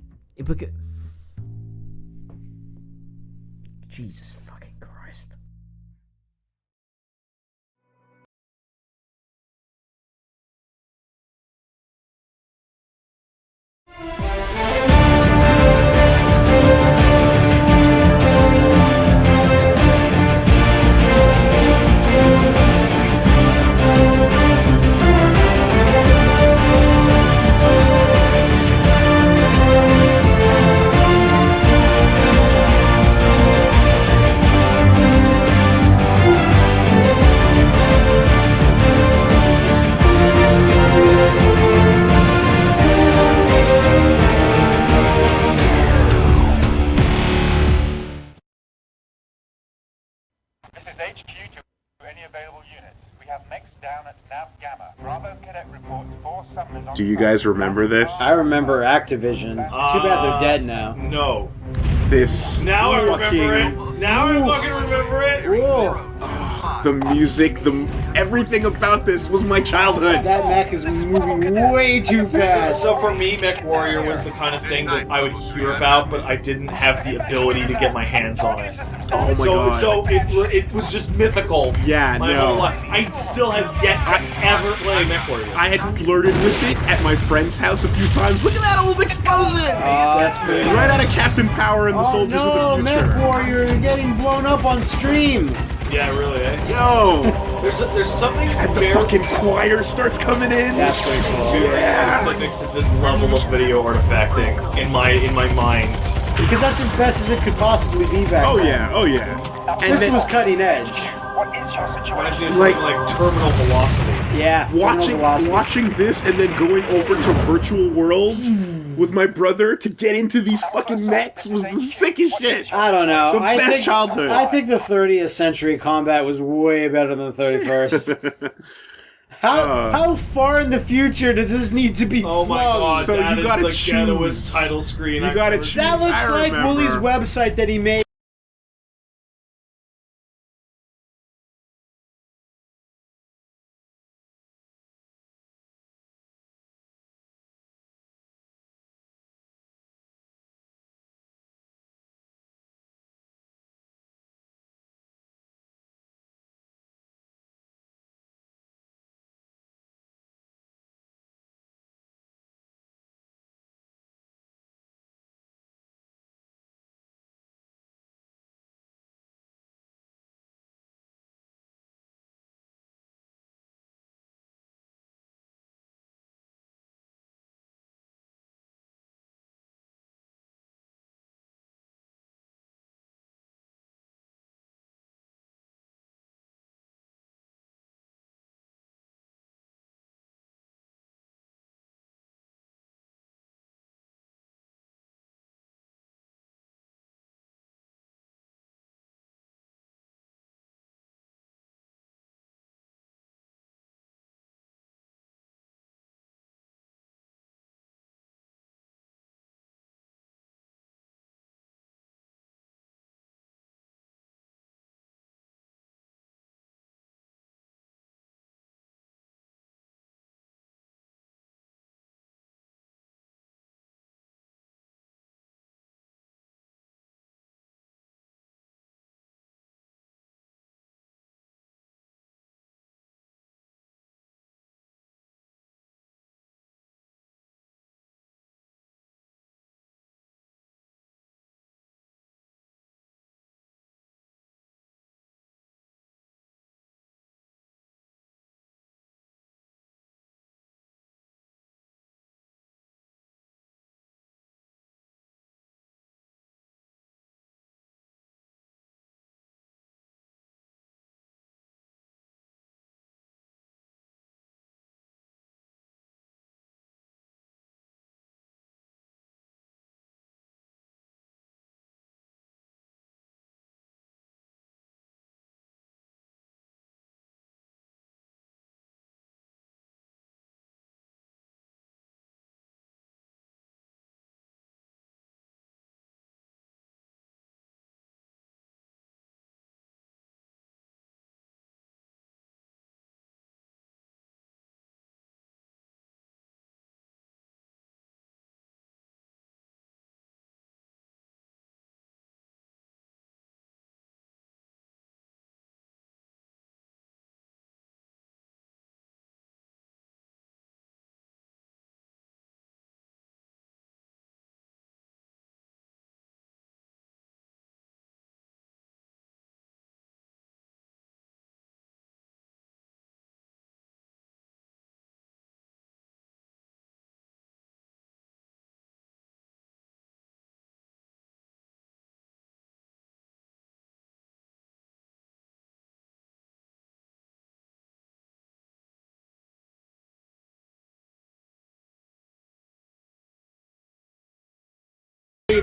Jesus fucking Christ. This is HQ to any available units. We have mechs down at Nav Gamma. Bravo Cadet reports 4 summoners on... Do you guys remember this? I remember Activision. Too bad they're dead now. No. This Now I remember it. Now I fucking remember it. The music, everything about this was my childhood. That mech is moving way too fast. So for me, Mech Warrior was the kind of thing that I would hear about, but I didn't have the ability to get my hands on it. Oh my god. So it was just mythical. Yeah, my whole life. I still have yet to ever play Mech Warrior. I had flirted with it at my friend's house a few times. Look at that old explosion! That's pretty. Right out of Captain Power and the Soldiers of the Future. Mech Warrior, you're getting blown up on stream. Yeah, really. Yo! There's something. And the fucking choir starts coming in. That's pretty cool. Yeah. Specific to this level of video artifacting in my mind. Because that's as best as it could possibly be back then. Yeah, oh yeah. And this was cutting edge. Reminds me of something like Terminal Velocity. Yeah. Watching this and then going over to virtual worlds with my brother to get into these fucking mechs was the sickest shit. I don't know. The best childhood. I think the 30th century combat was way better than the 31st. How far in the future does this need to be? Oh my god! So that you gotta is the ghettoest title screen. You gotta choose. That looks like Wooly's website that he made.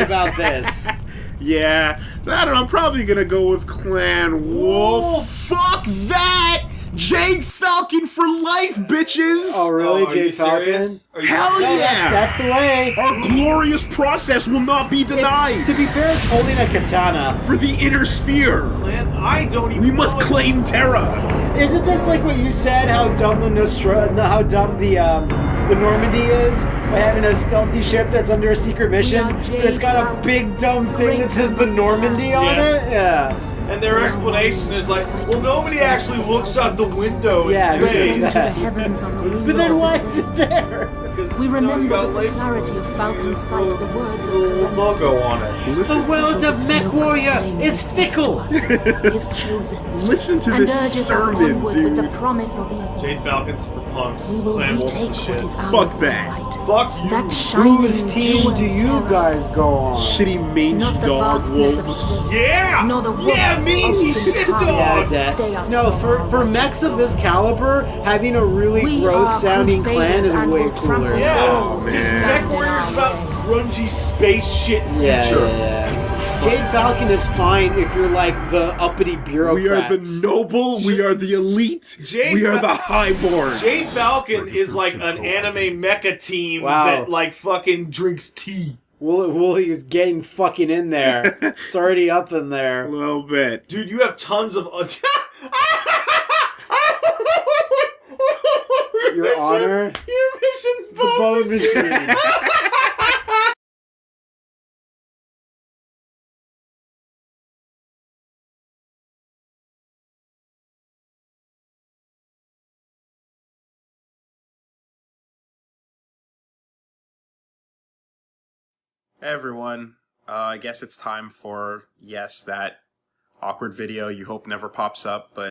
about this. Yeah, I don't know. I'm probably gonna go with Clan Wolf. Oh, fuck that! Jade Falcon for life, bitches! Oh, really, Jade Falcon? Hell No, yeah! That's the way. Our glorious process will not be denied. To be fair, it's holding a katana For the inner sphere. Clan, I don't even. We must claim Terra. Isn't this like what you said? How dumb the Normandy is by having a stealthy ship that's under a secret mission, but it's got a big dumb thing that says the Normandy on it. Yeah. And their explanation is like, well, nobody actually looks out the window in space. But then why is it there? Because We remember you got with the clarity of Falcon's sight the words of the logo on it. The world of Mech Warrior is fickle. is chosen. Listen to and this urges us sermon, onward with the dude. promise of evil. Jade Falcon's for punks. We will Clan Wolf's the retake shit. what is ours Fuck by that. right. Fuck you. That shining Whose team jewel do of you terror. guys go on? Shitty mangy Not the dog vastness of wolves. space, Yeah! nor the Yeah, wolves mangy open shit power. dogs! Stay us No, from for our mechs of this caliber, having a really We gross are sounding clan is crusaders and way will trample cooler. Yeah! Oh, This man. Mech Warrior's about grungy space shit Yeah, future. yeah. Jade Falcon is fine if you're like the uppity bureaucrats. We are the noble. We are the elite. We are the highborn. Jade Falcon is like an anime mecha team Wow. that like fucking drinks tea. Wooly is getting fucking in there. It's already up in there. A little bit. Dude, you have tons of... Your honor. Your mission's The bone machine. Hey everyone, I guess it's time for, yes, that awkward video you hope never pops up, but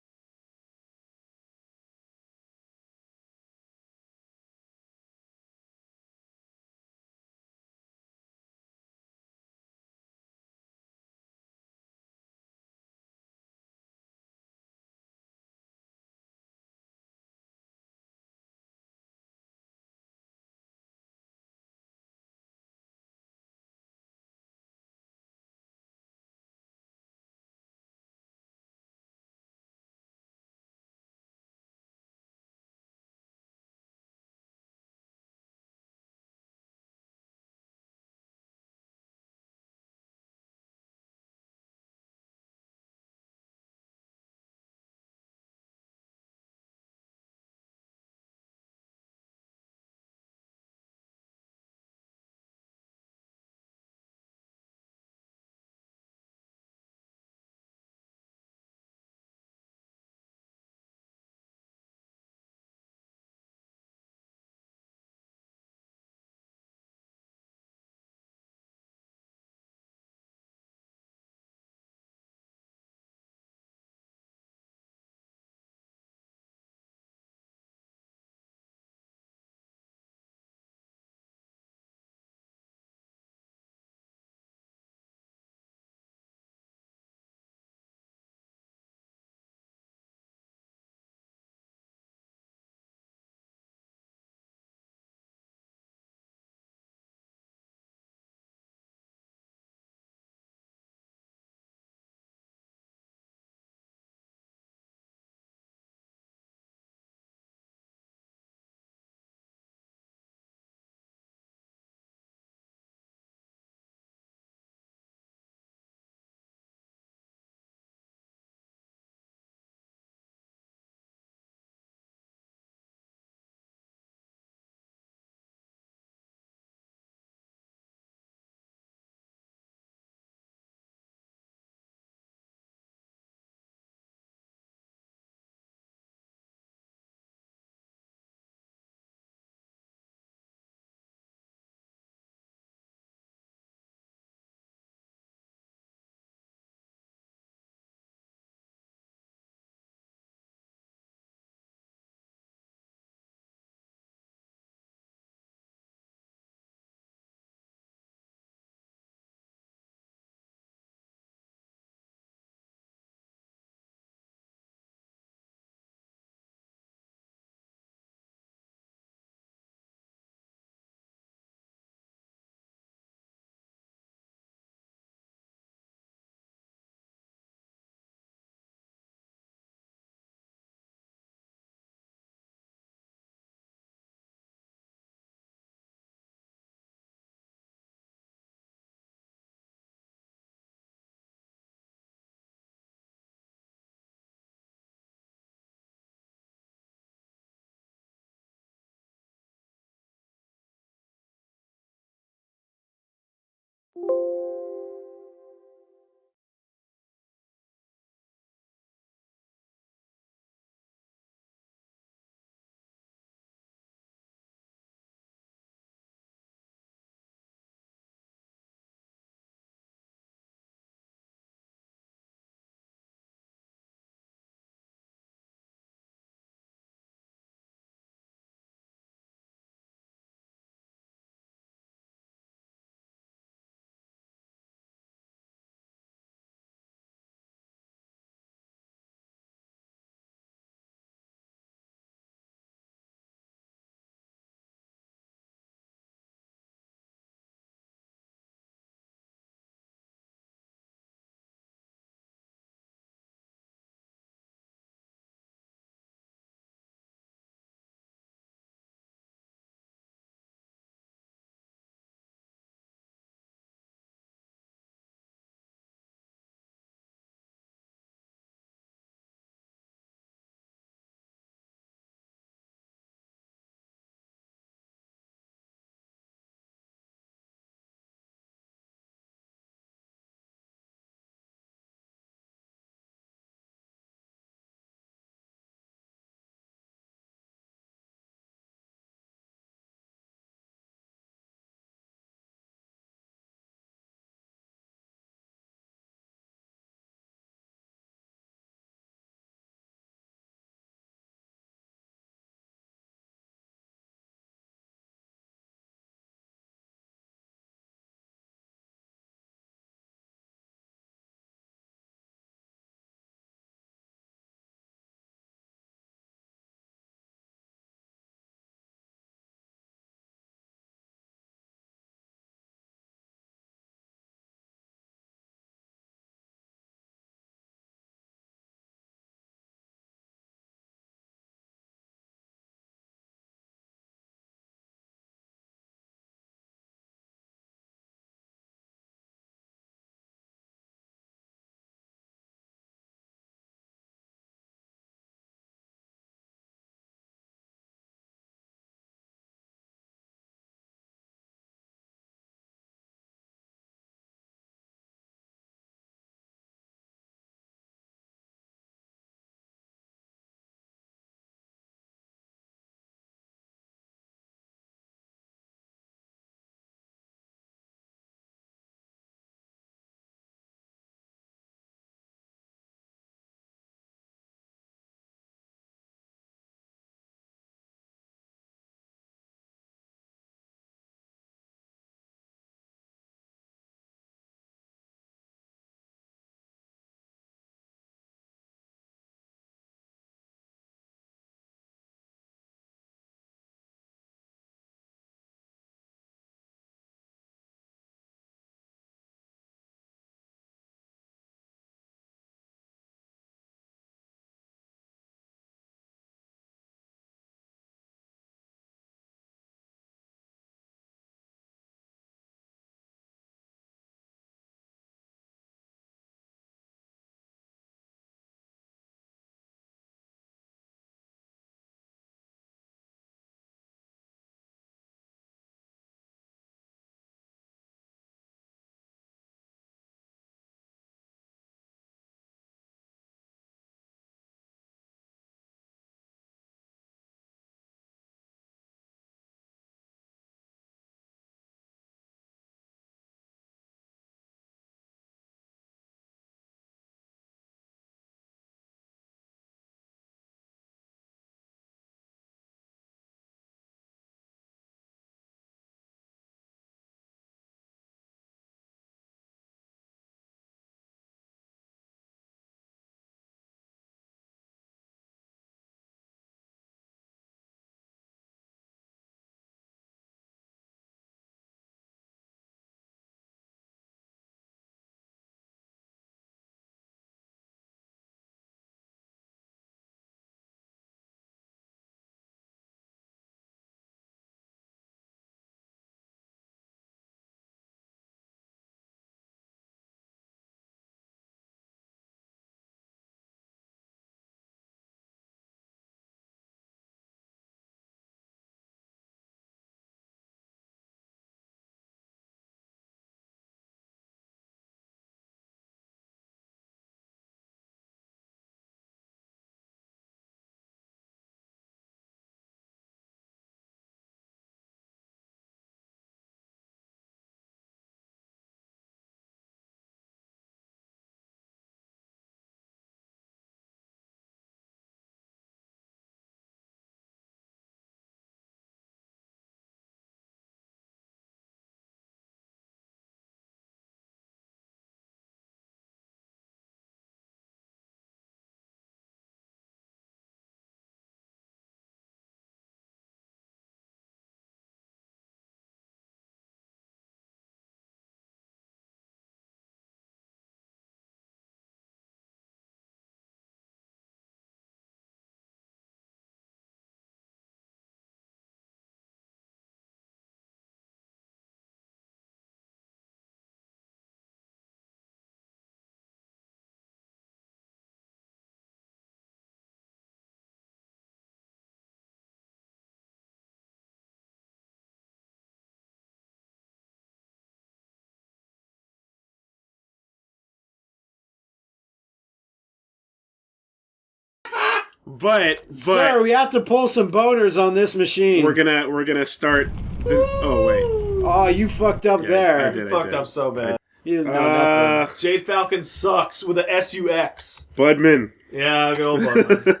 Sir, we have to pull some boners on this machine. We're gonna start. Oh wait. Oh, you fucked up there. I did. Fucked up so bad. He doesn't know nothing. Jade Falcon sucks with a S-U-X. Budman. Yeah, go Budman.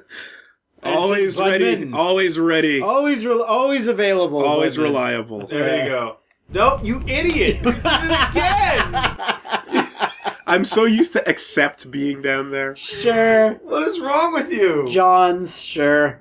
Always ready. Always ready. Always available. Always Budman. reliable. There you go. Nope, you idiot! You did it again! I'm so used to accept being down there. Sure. What is wrong with you? Johns, sure.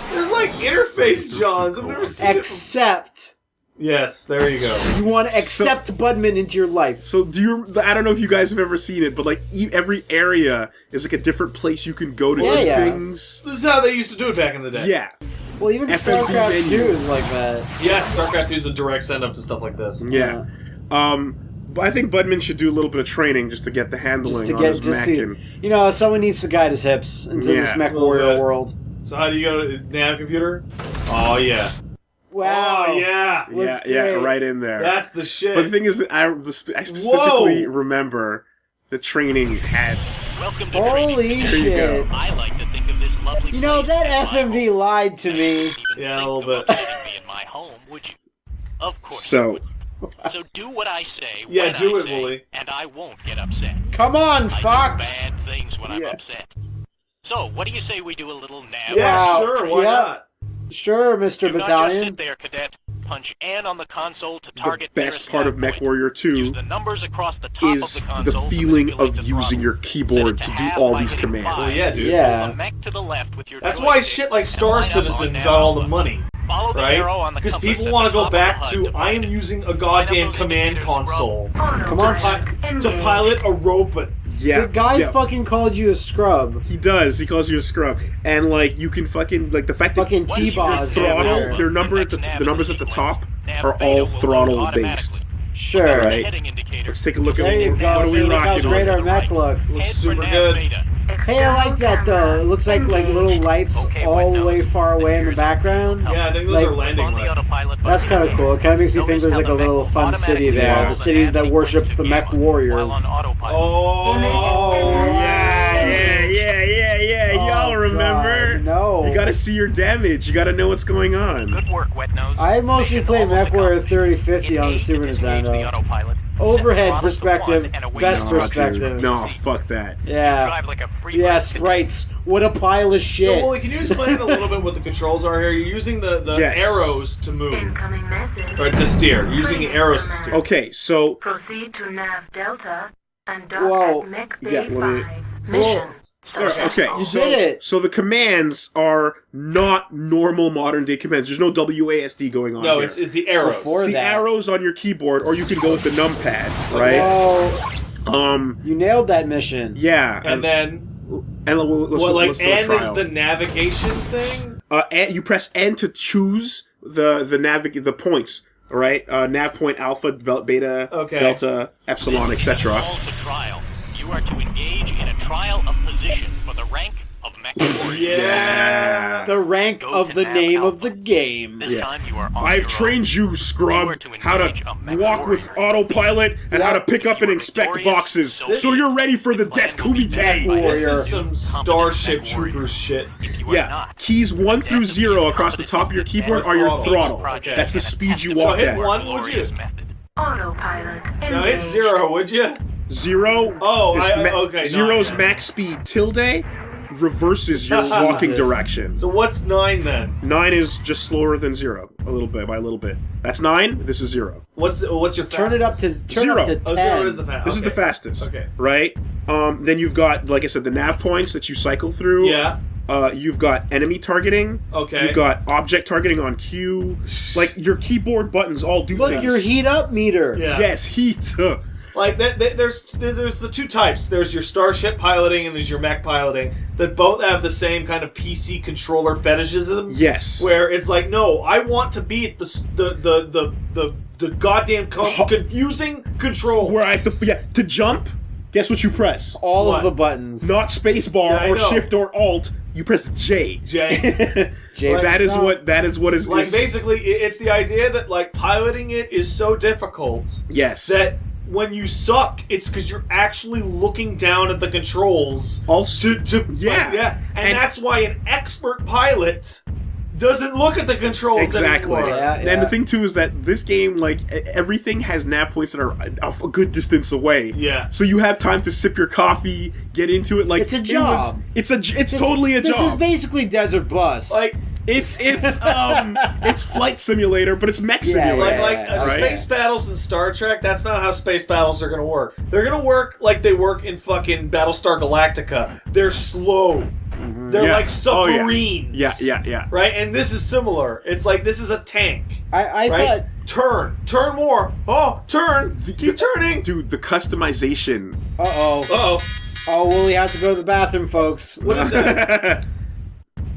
There's like interface Johns. I've never seen Accept. Yes, there you go. You want to accept Budman into your life. So I don't know if you guys have ever seen it, but like every area is like a different place you can go to do things. This is how they used to do it back in the day. Yeah. Well, even StarCraft 2 is like that. Yes, StarCraft 2 is a direct send-up to stuff like this. Yeah. But I think Budman should do a little bit of training just to get the handling on his mech. You know, someone needs to guide his hips into this mech warrior world. So how do you go to nav computer? Oh, yeah. Wow. Oh, yeah. Yeah, right in there. That's the shit. But the thing is, I specifically remember the training had. Welcome to Holy shit. You go. I like to think of this lovely You know, that FMV lied to me. Yeah, a little bit. me in my home, would you? Of course. So do what I say. Yeah, when do I it, say, Wooly. And I won't get upset. Come on, I Fox. do bad things when I'm upset. So, what do you say we do a little nav? Yeah, sure, why not? Sure, Mr. Do not just Battalion. sit there, cadet. Punch N on the console to target The best part of MechWarrior 2 the numbers across the top is of the the console feeling of using your keyboard to do all these commands. Well, yeah, dude. Yeah. to the left with your That's why shit like Star Citizen got all the money. Right? Because people want to go back to, I am using a goddamn command console. Come on, to pilot a robot. Yeah. The guy fucking called you a scrub. He does. He calls you a scrub, and like you can fucking like the fact that fucking your T-Boz throttle, their number at the numbers at the top are all throttle based. Sure. Right. Let's take a look There at you go. what are we See, look how rocking great on. our mech looks. Looks super good. Hey, I like that though. It looks like little lights all the way far away in the background. Yeah, I think those Like, are landing lights. That's kind of cool. It kind of makes me think there's like a little fun city there. The city that worships the mech warriors. Oh, yeah. Y'all remember? No. You gotta see your damage. You gotta know what's going on. Good work, Wet Nose. I mostly played MechWarrior 3050 on the Super Nintendo. Overhead perspective, best perspective. No, fuck that. Yeah. Yeah, sprites. What a pile of shit. So, Wooly, can you explain a little bit what the controls are here? You're using the arrows to move. Or to steer. You're using the arrows to steer. Okay, so Proceed to Nav Delta and dock Whoa. at Mech Yeah, Bay what do you- 5. Mission. Okay, You so, did it. So the commands are not normal modern day commands. There's no WASD going on. No, here. it's the arrows. before It's the that. arrows on your keyboard, or you can go with the numpad, right? Whoa. You nailed that mission. Yeah, And then, let's what, do a N is trial. the navigation thing? And you press N to choose the points. All right, nav point, alpha, beta, delta, epsilon, etc. Call to trial. You are to engage in a trial of position for the rank of Mech Warrior. Yeah. The rank of the name of the game. This time you are on I've your trained you, scrub, how to walk with autopilot and how to pick up and inspect boxes, so you're ready for the Death Kumite. This is some Starship Troopers shit. Yeah, keys 1 through 0 across the top of your keyboard are your throttle. Okay. That's the speed you So walk hit at. 1, would you? Autopilot. No, hit 0, would you? 0. Oh, is okay. Zero's 9, max speed. Tilde reverses your walking direction. So what's 9 then? 9 is just slower than 0, a little bit by a little bit. That's 9. This is 0. What's your fastest? Turn it up to 0. Up to 10. Oh, 0 is the fastest. This is the fastest. Okay. Right? Then you've got, like I said, the nav points that you cycle through. Yeah. You've got enemy targeting. Okay. You've got object targeting on Q. Like, your keyboard buttons all do Look, things. your heat up meter. Yeah. Yes, heat. Like, there's the two types. There's your starship piloting and there's your mech piloting that both have the same kind of PC controller fetishism. Yes. Where it's like, no, I want to beat the goddamn confusing control. Where I have to jump, guess what you press? All of the buttons. Not spacebar Yeah, I or know. shift or alt. You press J. J. J. That is what is Like, basically, it's the idea that, like, piloting it is so difficult yes. that when you suck, it's because you're actually looking down at the controls. Also, yeah. And that's why an expert pilot doesn't look at the controls exactly. anymore. And the thing too is that this game, like everything has nav points that are a good distance away. Yeah. So you have time to sip your coffee, get into it. Like it's a job. It's totally a job. This is basically Desert Bus. Like it's flight simulator, but it's mech simulator. Space battles in Star Trek. That's not how space battles are going to work. They're going to work like they work in fucking Battlestar Galactica. They're slow. They're like submarines. Yeah. Right, and this is similar. It's like this is a tank. I right? Thought turn more. Oh, turn. Keep turning, dude. The customization. Oh, Wooly has to go to the bathroom, folks. What is that?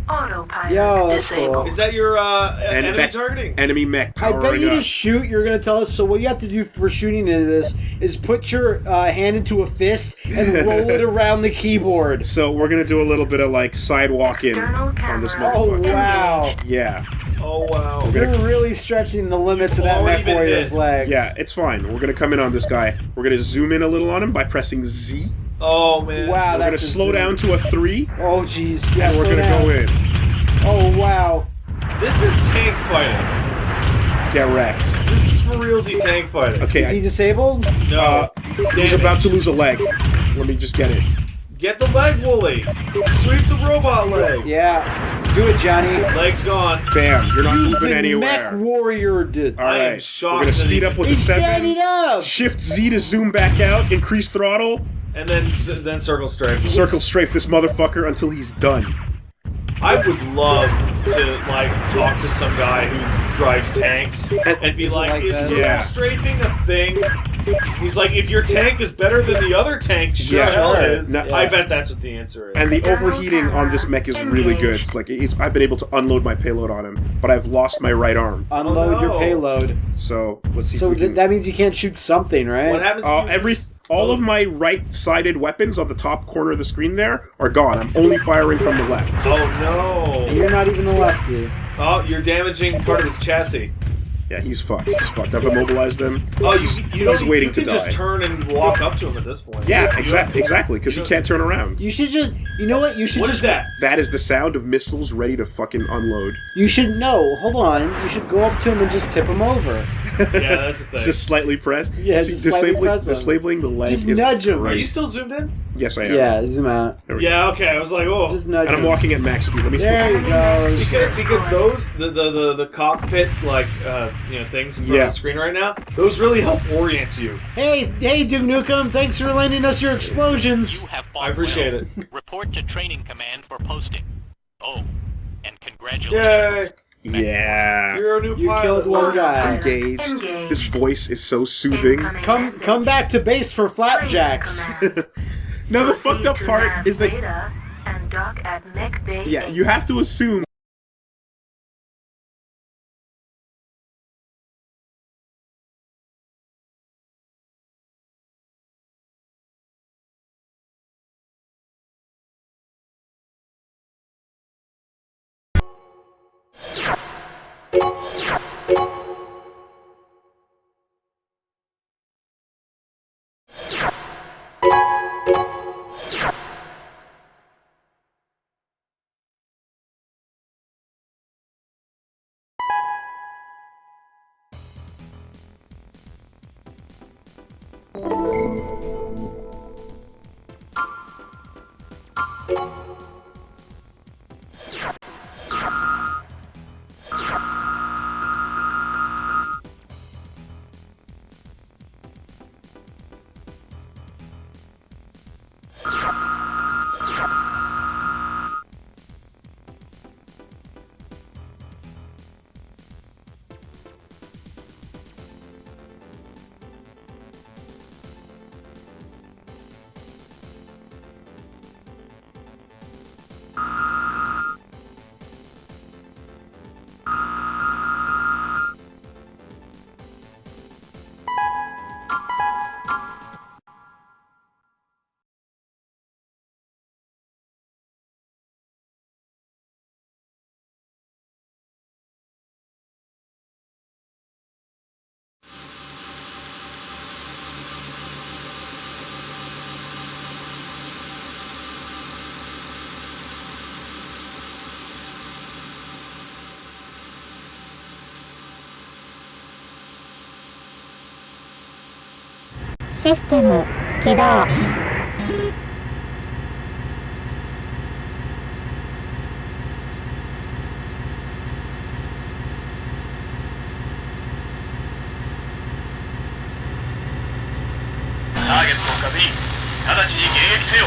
Autopilot Yo, that's disabled. cool. Is that your And enemy that's targeting? Enemy mech. I bet powering you to up. shoot, you're going to tell us. So what you have to do for shooting this is put your hand into a fist and roll it around the keyboard. So we're gonna do a little bit of like sidewalking on this motherfucker. Oh wow! Yeah. Oh wow! You're really stretching the limits of that mech warrior's legs. Yeah, it's fine. We're gonna come in on this guy. We're gonna zoom in a little on him by pressing Z. Oh man! Wow, we're gonna slow down to a 3. Oh jeez! Yeah, and we're gonna go in. Oh wow! This is tank fighting. Get wrecked. This is for realsy tank fighting. Okay. Is he disabled? No. He's about to lose a leg. Let me just get it. Get the leg, Wooly. Sweep the robot leg. Yeah. Do it, Johnny. Leg's gone. Bam. You're not You've moving been anywhere. Mech warrior did. All right. I am shocked. We're gonna speed up with a He's 7. standing up. Shift Z to zoom back out. Increase throttle. And then circle strafe. Circle strafe this motherfucker until he's done. I would love to like talk to some guy who drives tanks and be like, "Is circle strafing a thing?" He's like, "If your tank is better than the other tank, sure hell it is." I bet that's what the answer is. And the overheating on this mech is really good. It's like I've been able to unload my payload on him, but I've lost my right arm. Unload your payload. So let's see. So if we can... that means you can't shoot something, right? What happens? All of my right-sided weapons on the top corner of the screen there are gone. I'm only firing from the left. Oh no! You're not even a lefty. Oh, you're damaging part of his chassis. Yeah, he's fucked. He's fucked. I've immobilized him. Oh, he's waiting to die. You can just turn and walk up to him at this point. Yeah, exactly, because he can't turn around. You should just, you know what? You should What just. is that? That is the sound of missiles ready to fucking unload. You should know. Hold on. You should go up to him and just tip him over. Yeah, that's the thing. Just slightly press. Yeah, just slightly press him. Disabling the leg Just is nudge him. great. Are you still zoomed in? Yes, I am. Yeah, zoom out. Yeah, okay. I was like, oh. Just nudge And I'm him. walking at max speed. Let me There he goes. Because those the cockpit like things in front of the screen right now, those really help orient you. Hey, Duke Nukem, thanks for lending us your explosions. I appreciate it. Report to training command for posting. Oh, and congratulations. Yay! Yeah. You're a new You pilot. killed one guy. Engaged. This voice is so soothing. Come back to base for flapjacks. Now the fucked up part is that and dock at Mech Bay. yeah, you have to assume システム起動。ターゲットを確認。直ちに迎撃せよ。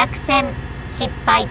作戦失敗。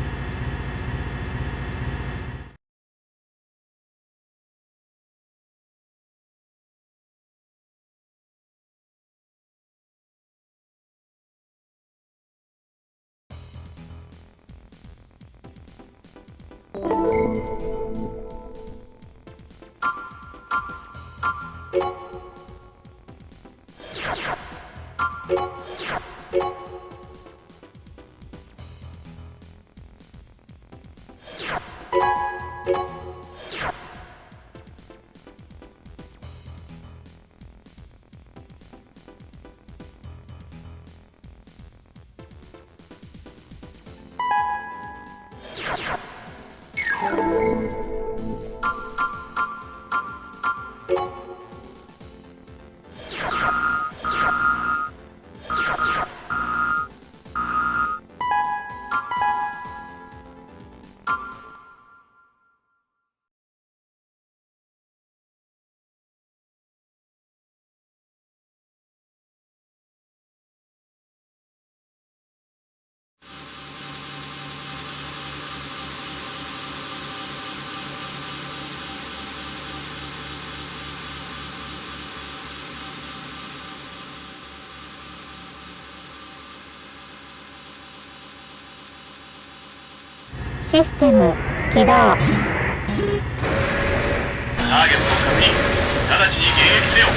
システム起動。ターゲットを確認。直ちに迎撃せよ。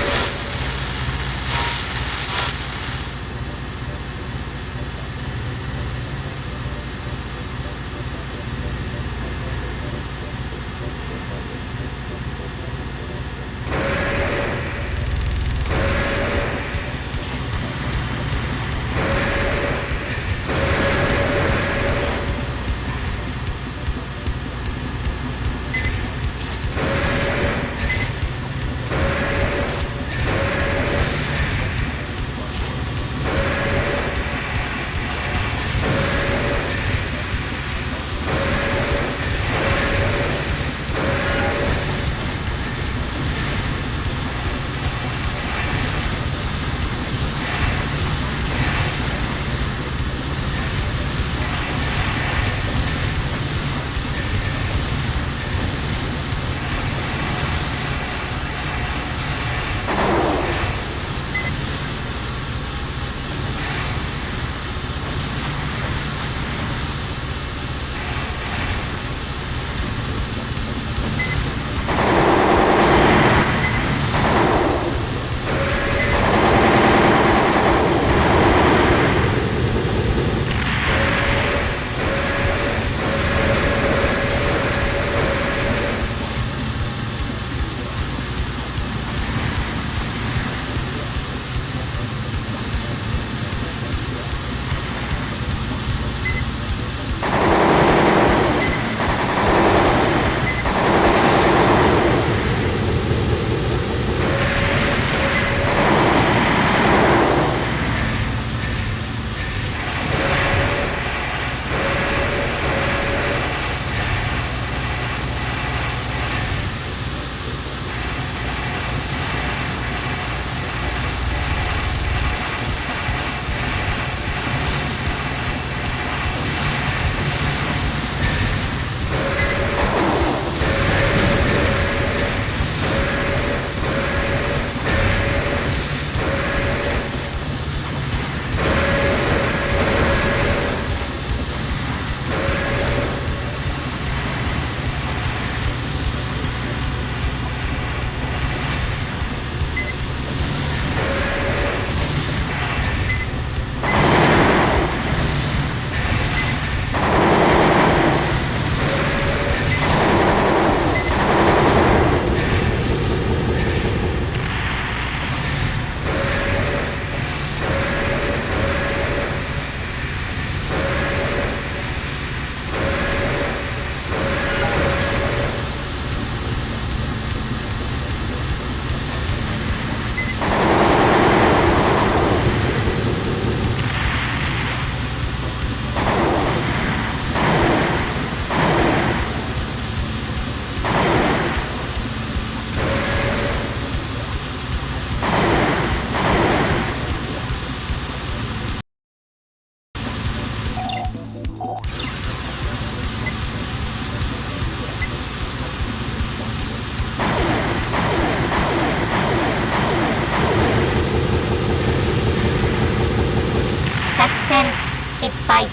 失敗。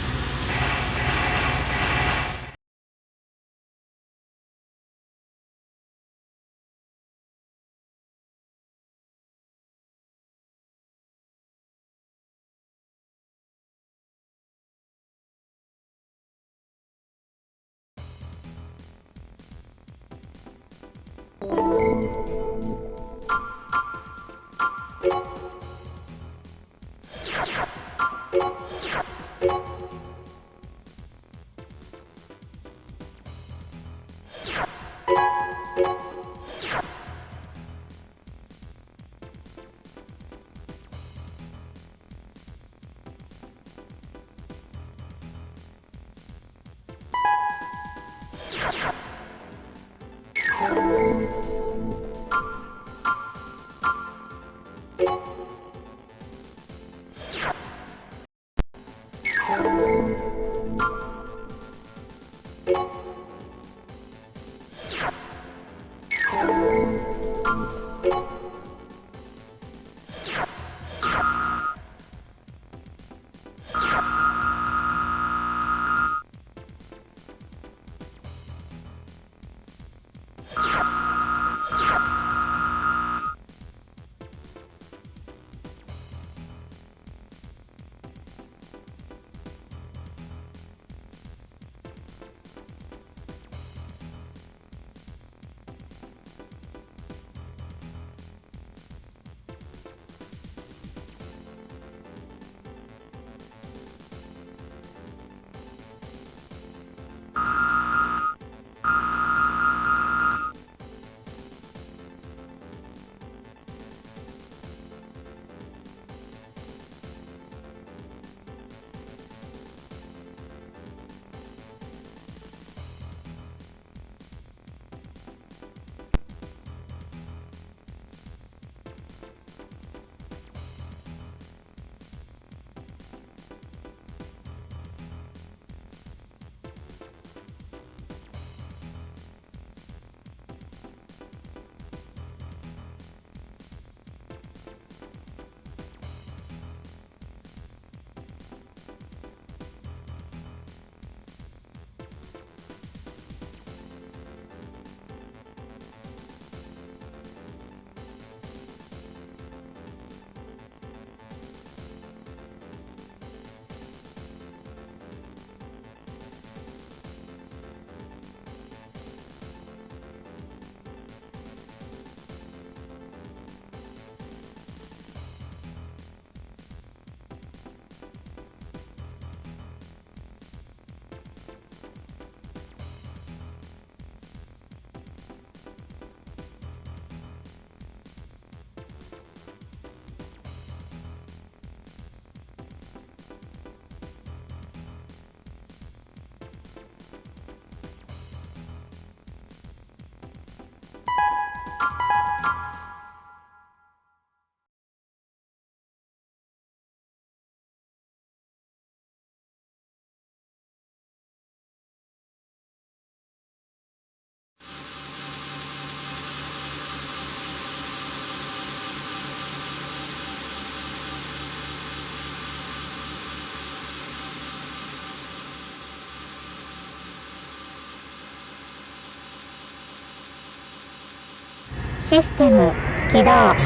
システム起動。ターゲ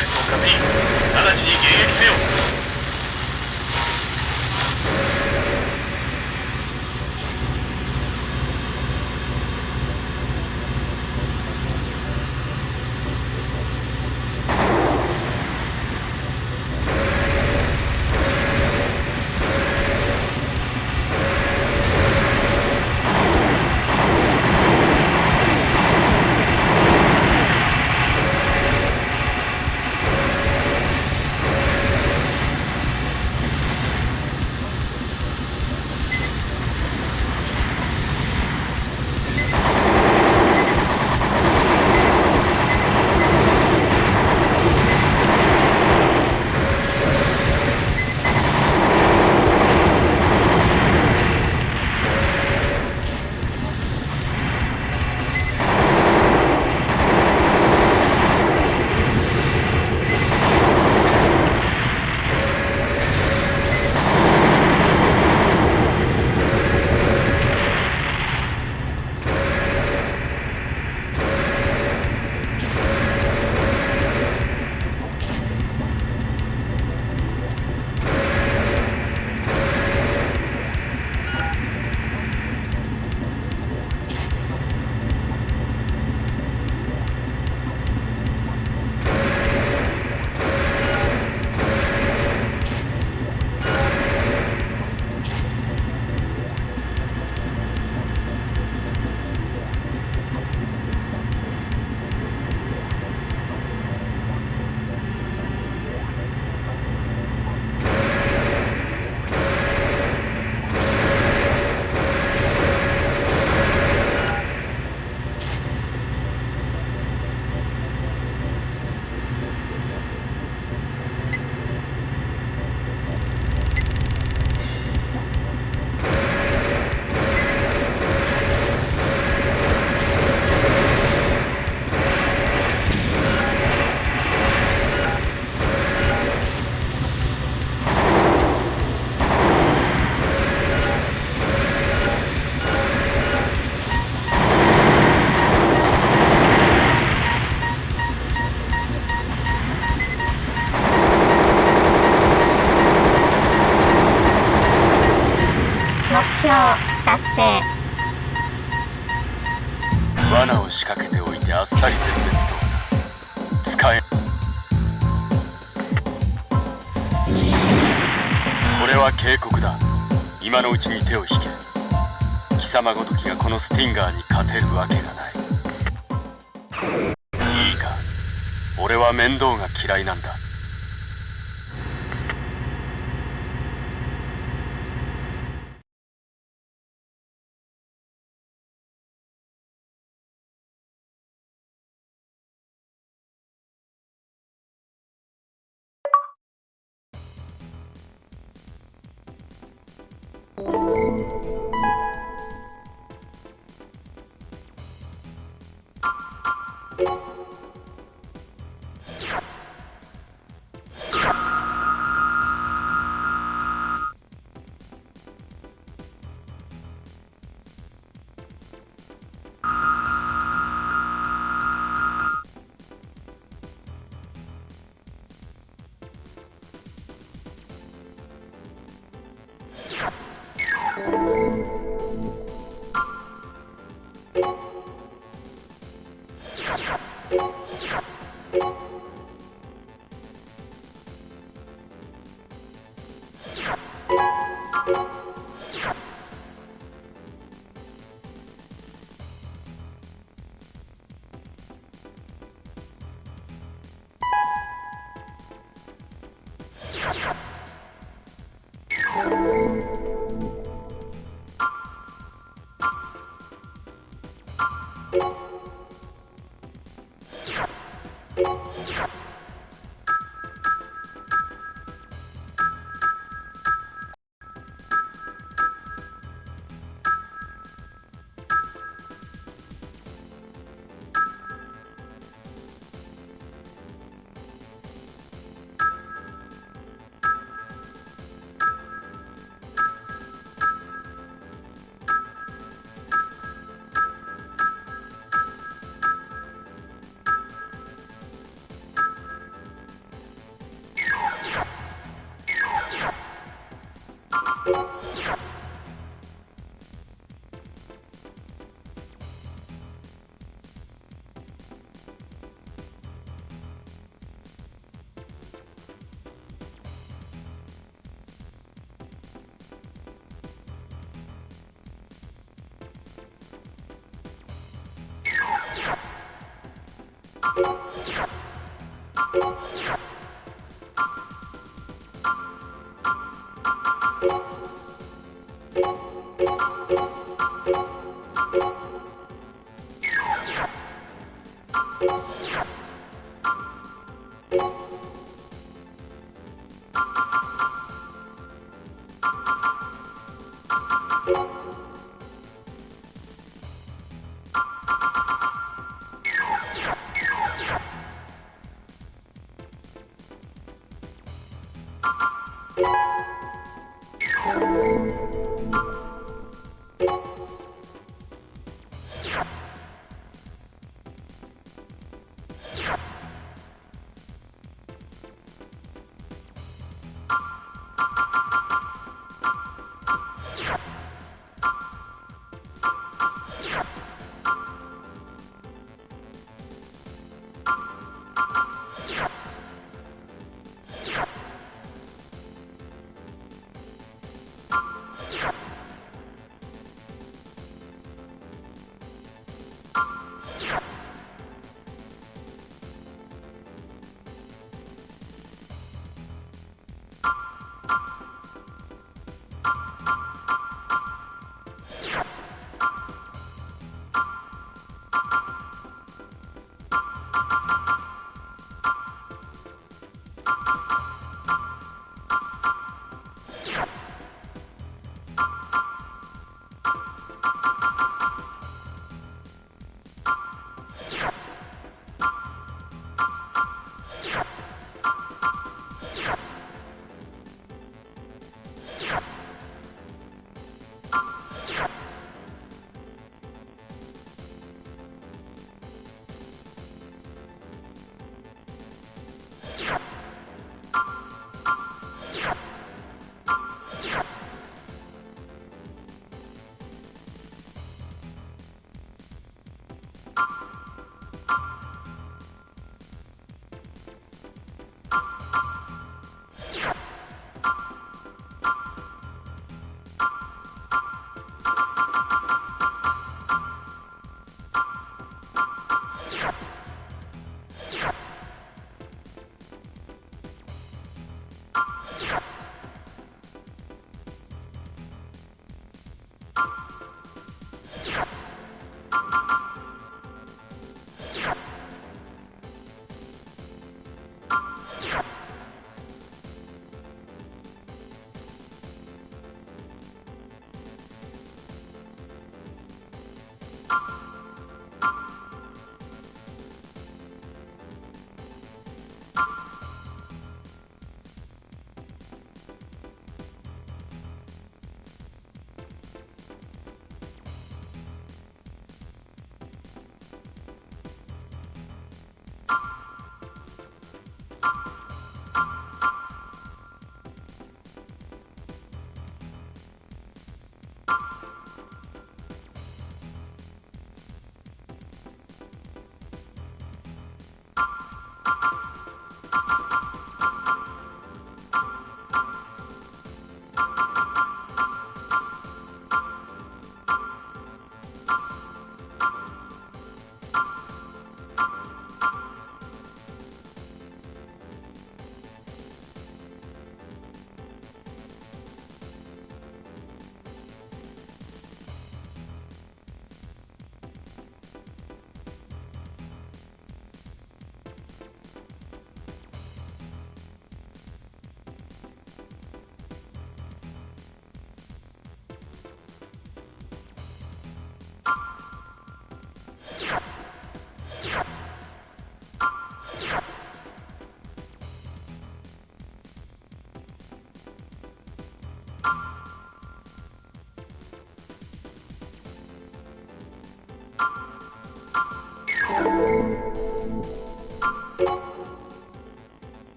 ットを確認。直ちに迎撃せよ。達成。罠を仕掛けておいてあっさり全滅と使え。これは警告だ。今のうちに手を引け。貴様ごときがこのスティンガーに勝てるわけがない。いいか、俺は面倒が嫌いなんだ。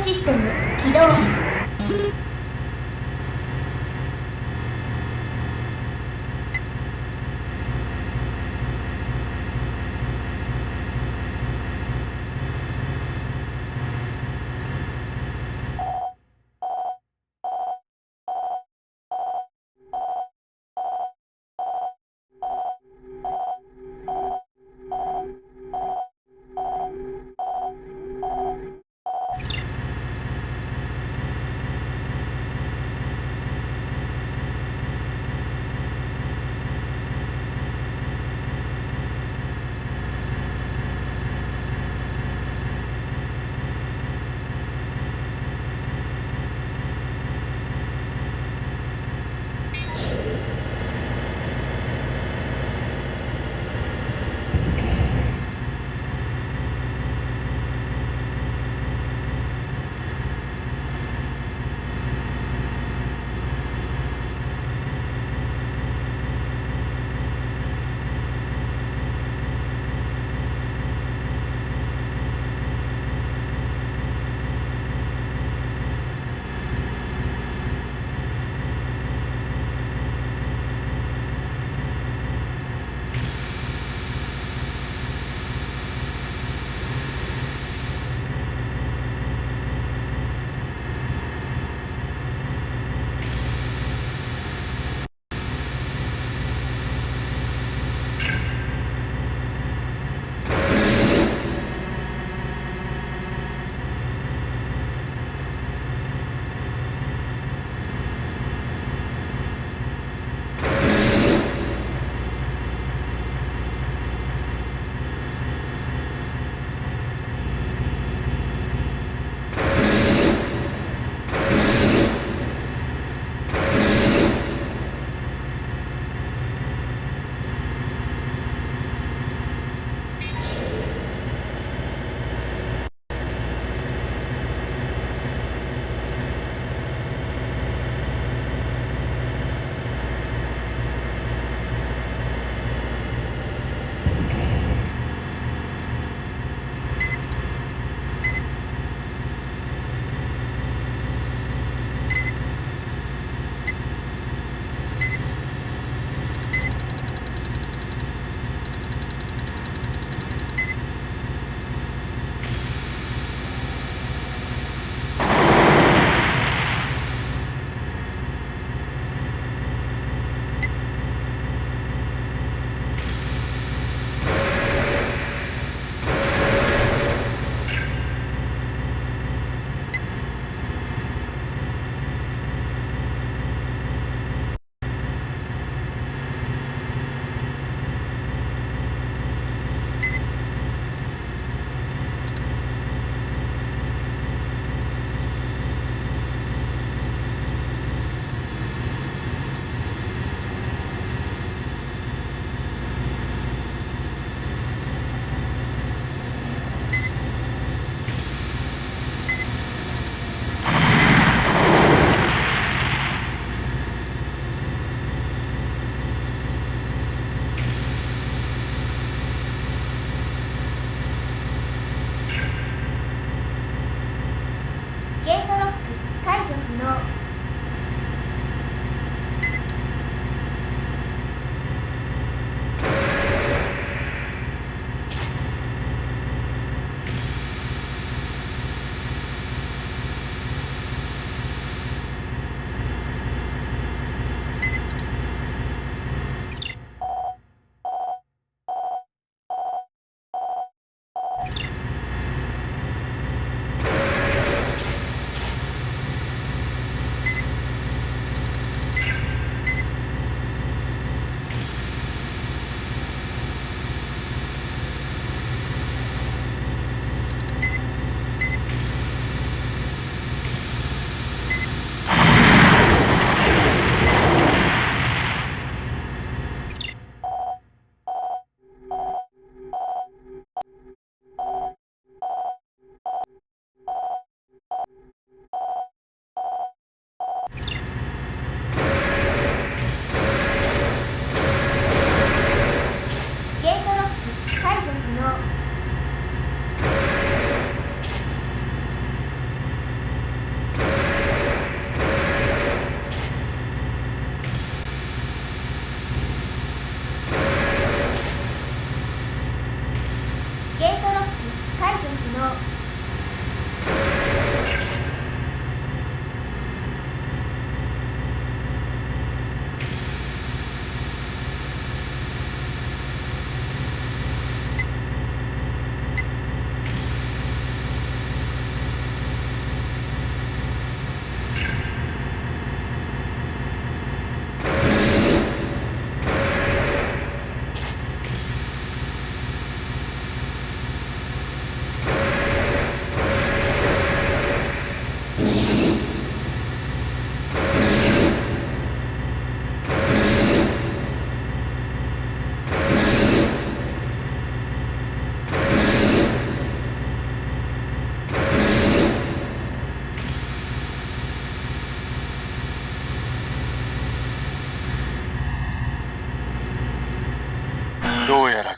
システム起動。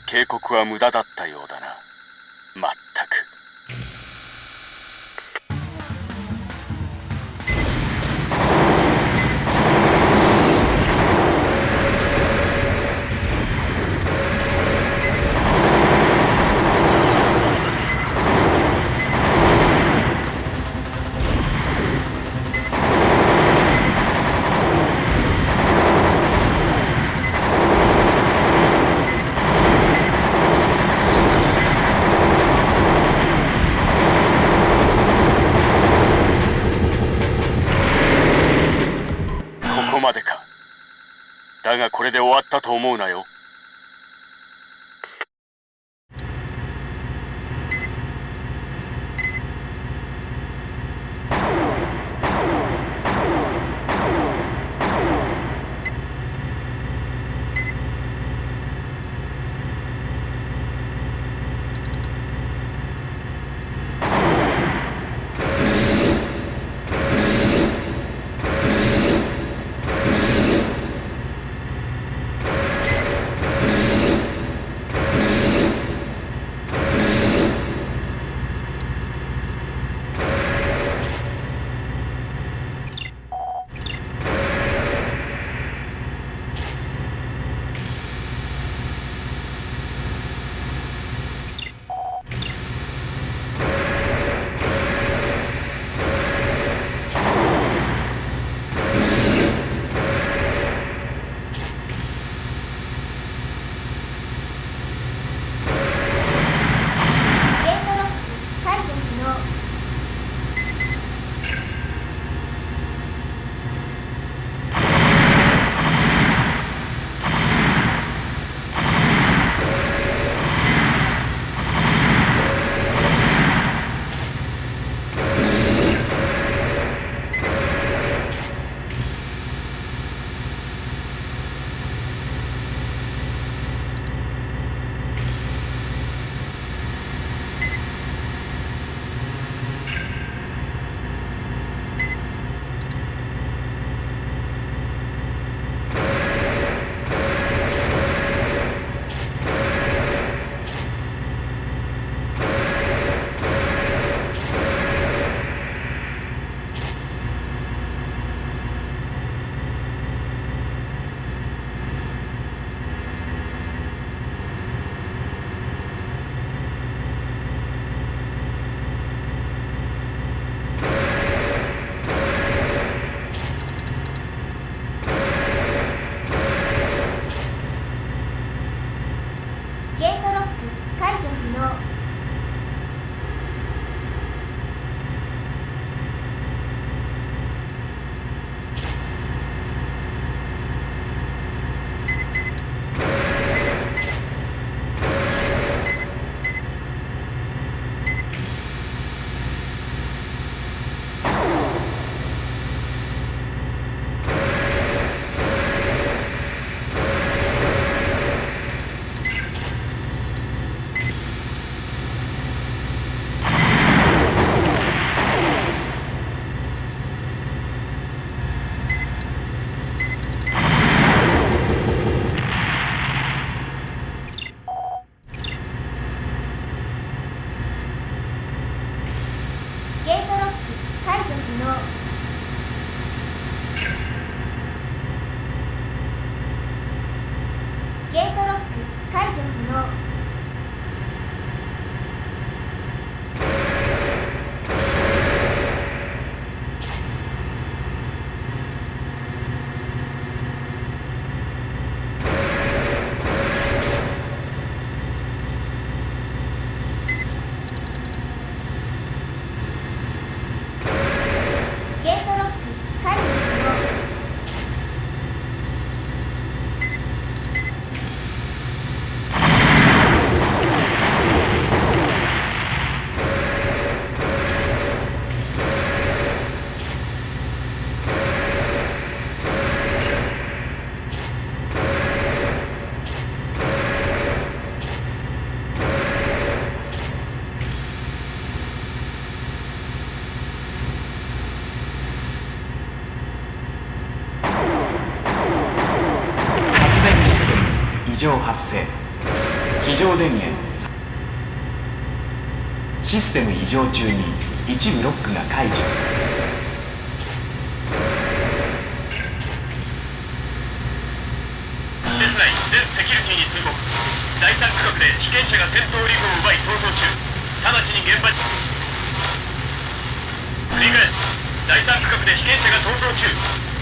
警告は無駄だったようだな。まったく。ここまでか。だがこれで終わったと思うなよ。異常発生。非常電源。システム異常中に一部ロックが解除。施設内全セキュリティに通告。第3区画で被験者が戦闘リグを奪い逃走中。直ちに現場に。繰り返す。第3区画で被験者が逃走中。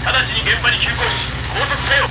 直ちに現場に急行し拘束せよ。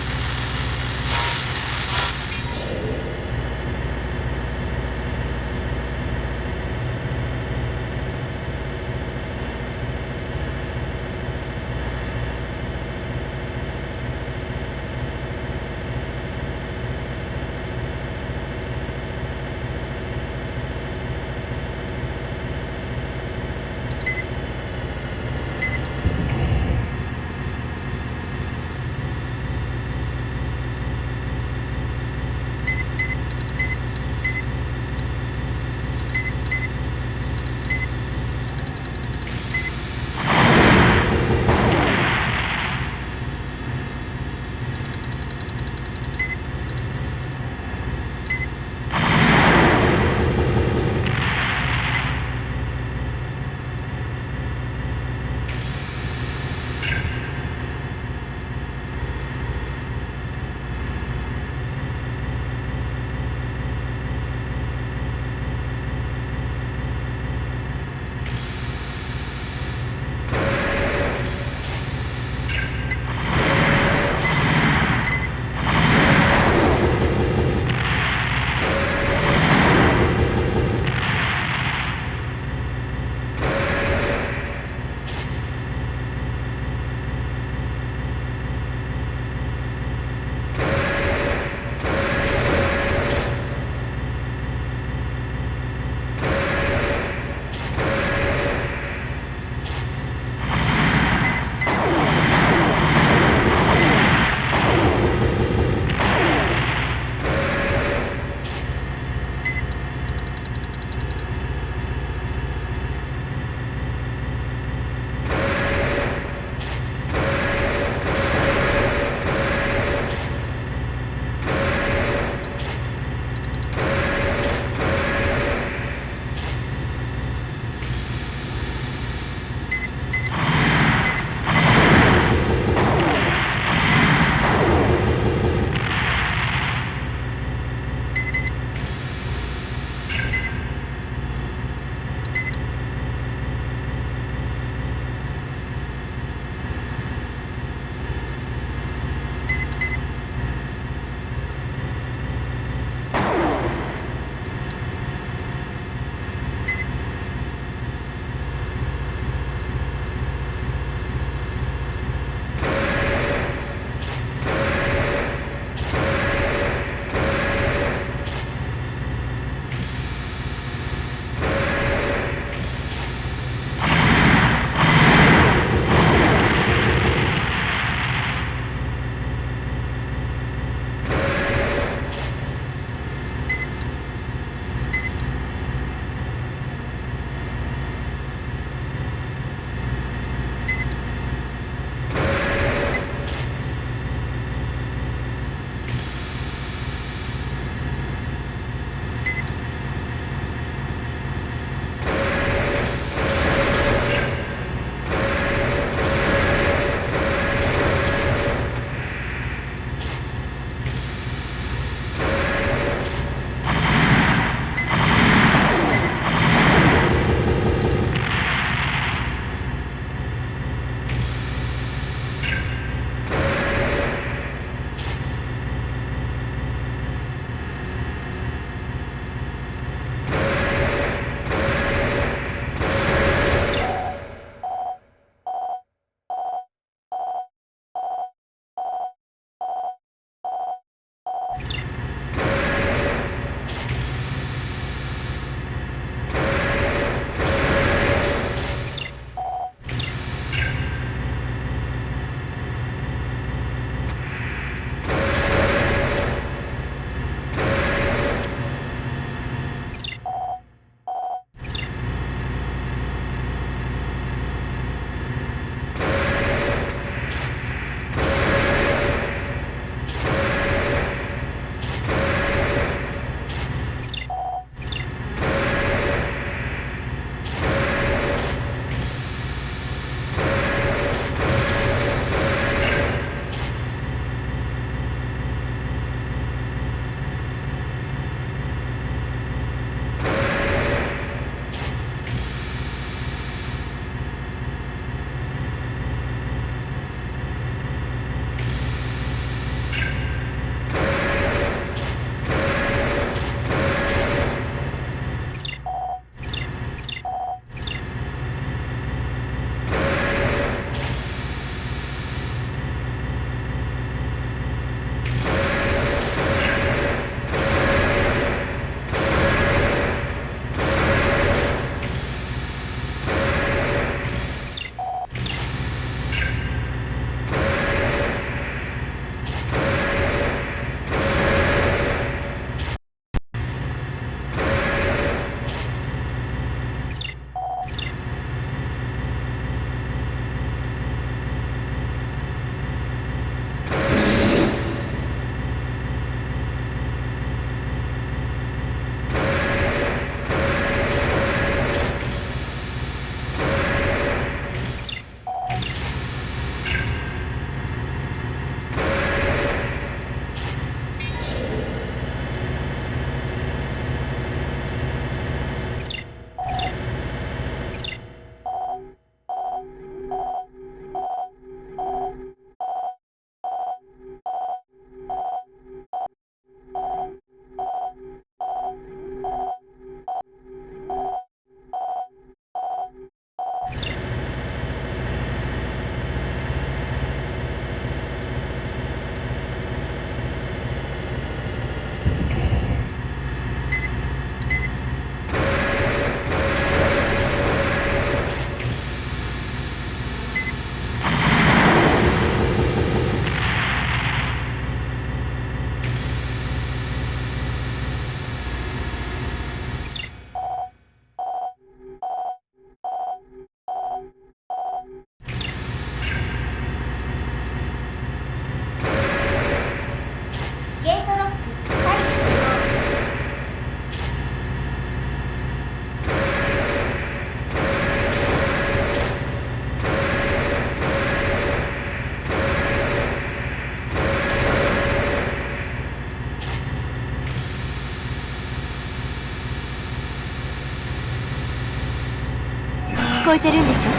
こえてるんでしょ。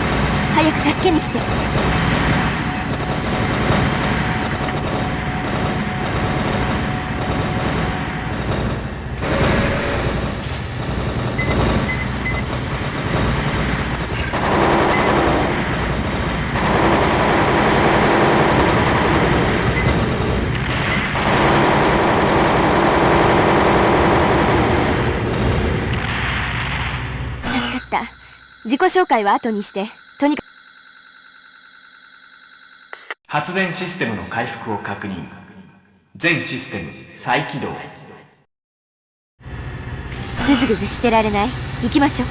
早く助けに来て。自己紹介は後にして、とにかく発電システムの回復を確認。全システム再起動。ぐずぐずしてられない。行きましょう。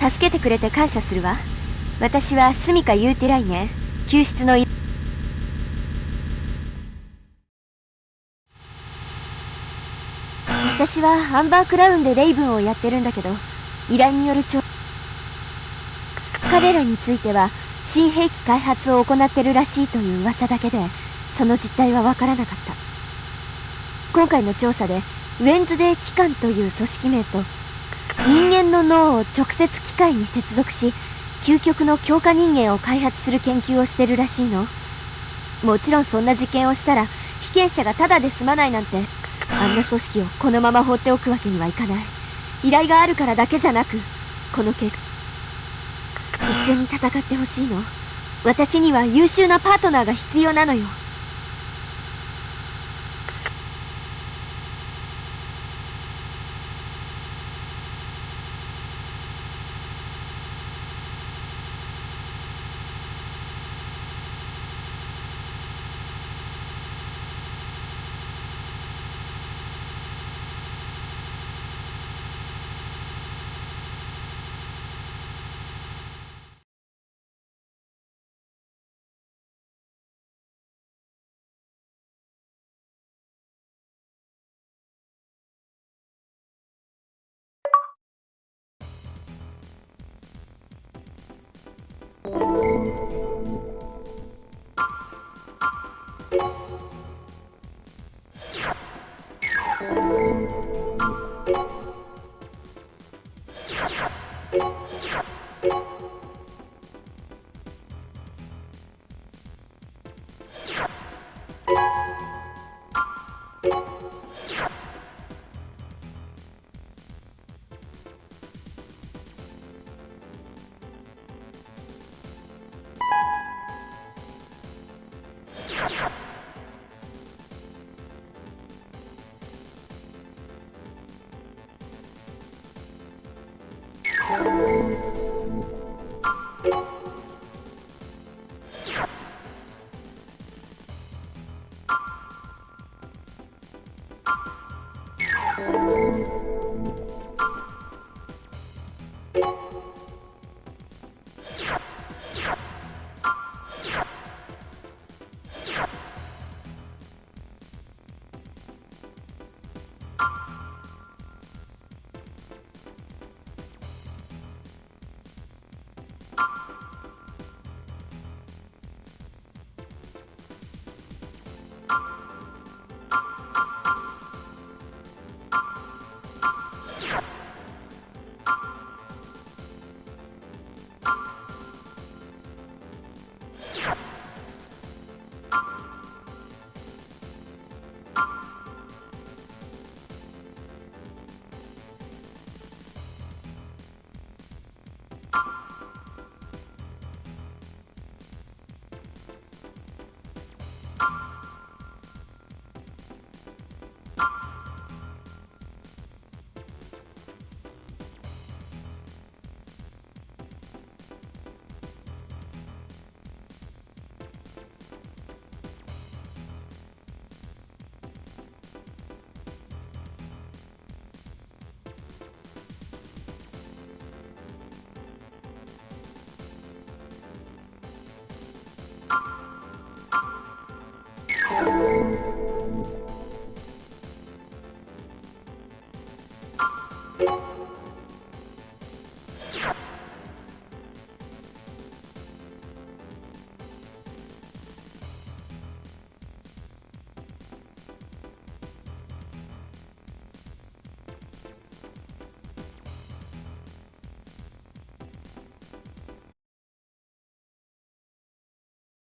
助けてくれて感謝するわ。私はスミカユーティライネ。救出の私はアンバークラウンでレイブンをやってるんだけど、依頼による彼らについては新兵器開発を行ってるらしいという噂だけで、その実態はわからなかった。今回の調査でウェンズデー機関という組織名と人間の脳を直接機械に接続し、究極の強化人間を開発する研究をしてるらしいの。もちろんそんな実験をしたら被験者がタダで済まないなんて、あんな組織をこのまま放っておくわけにはいかない。依頼があるからだけじゃなく、この計画一緒に戦ってほしいの。私には優秀なパートナーが必要なのよ。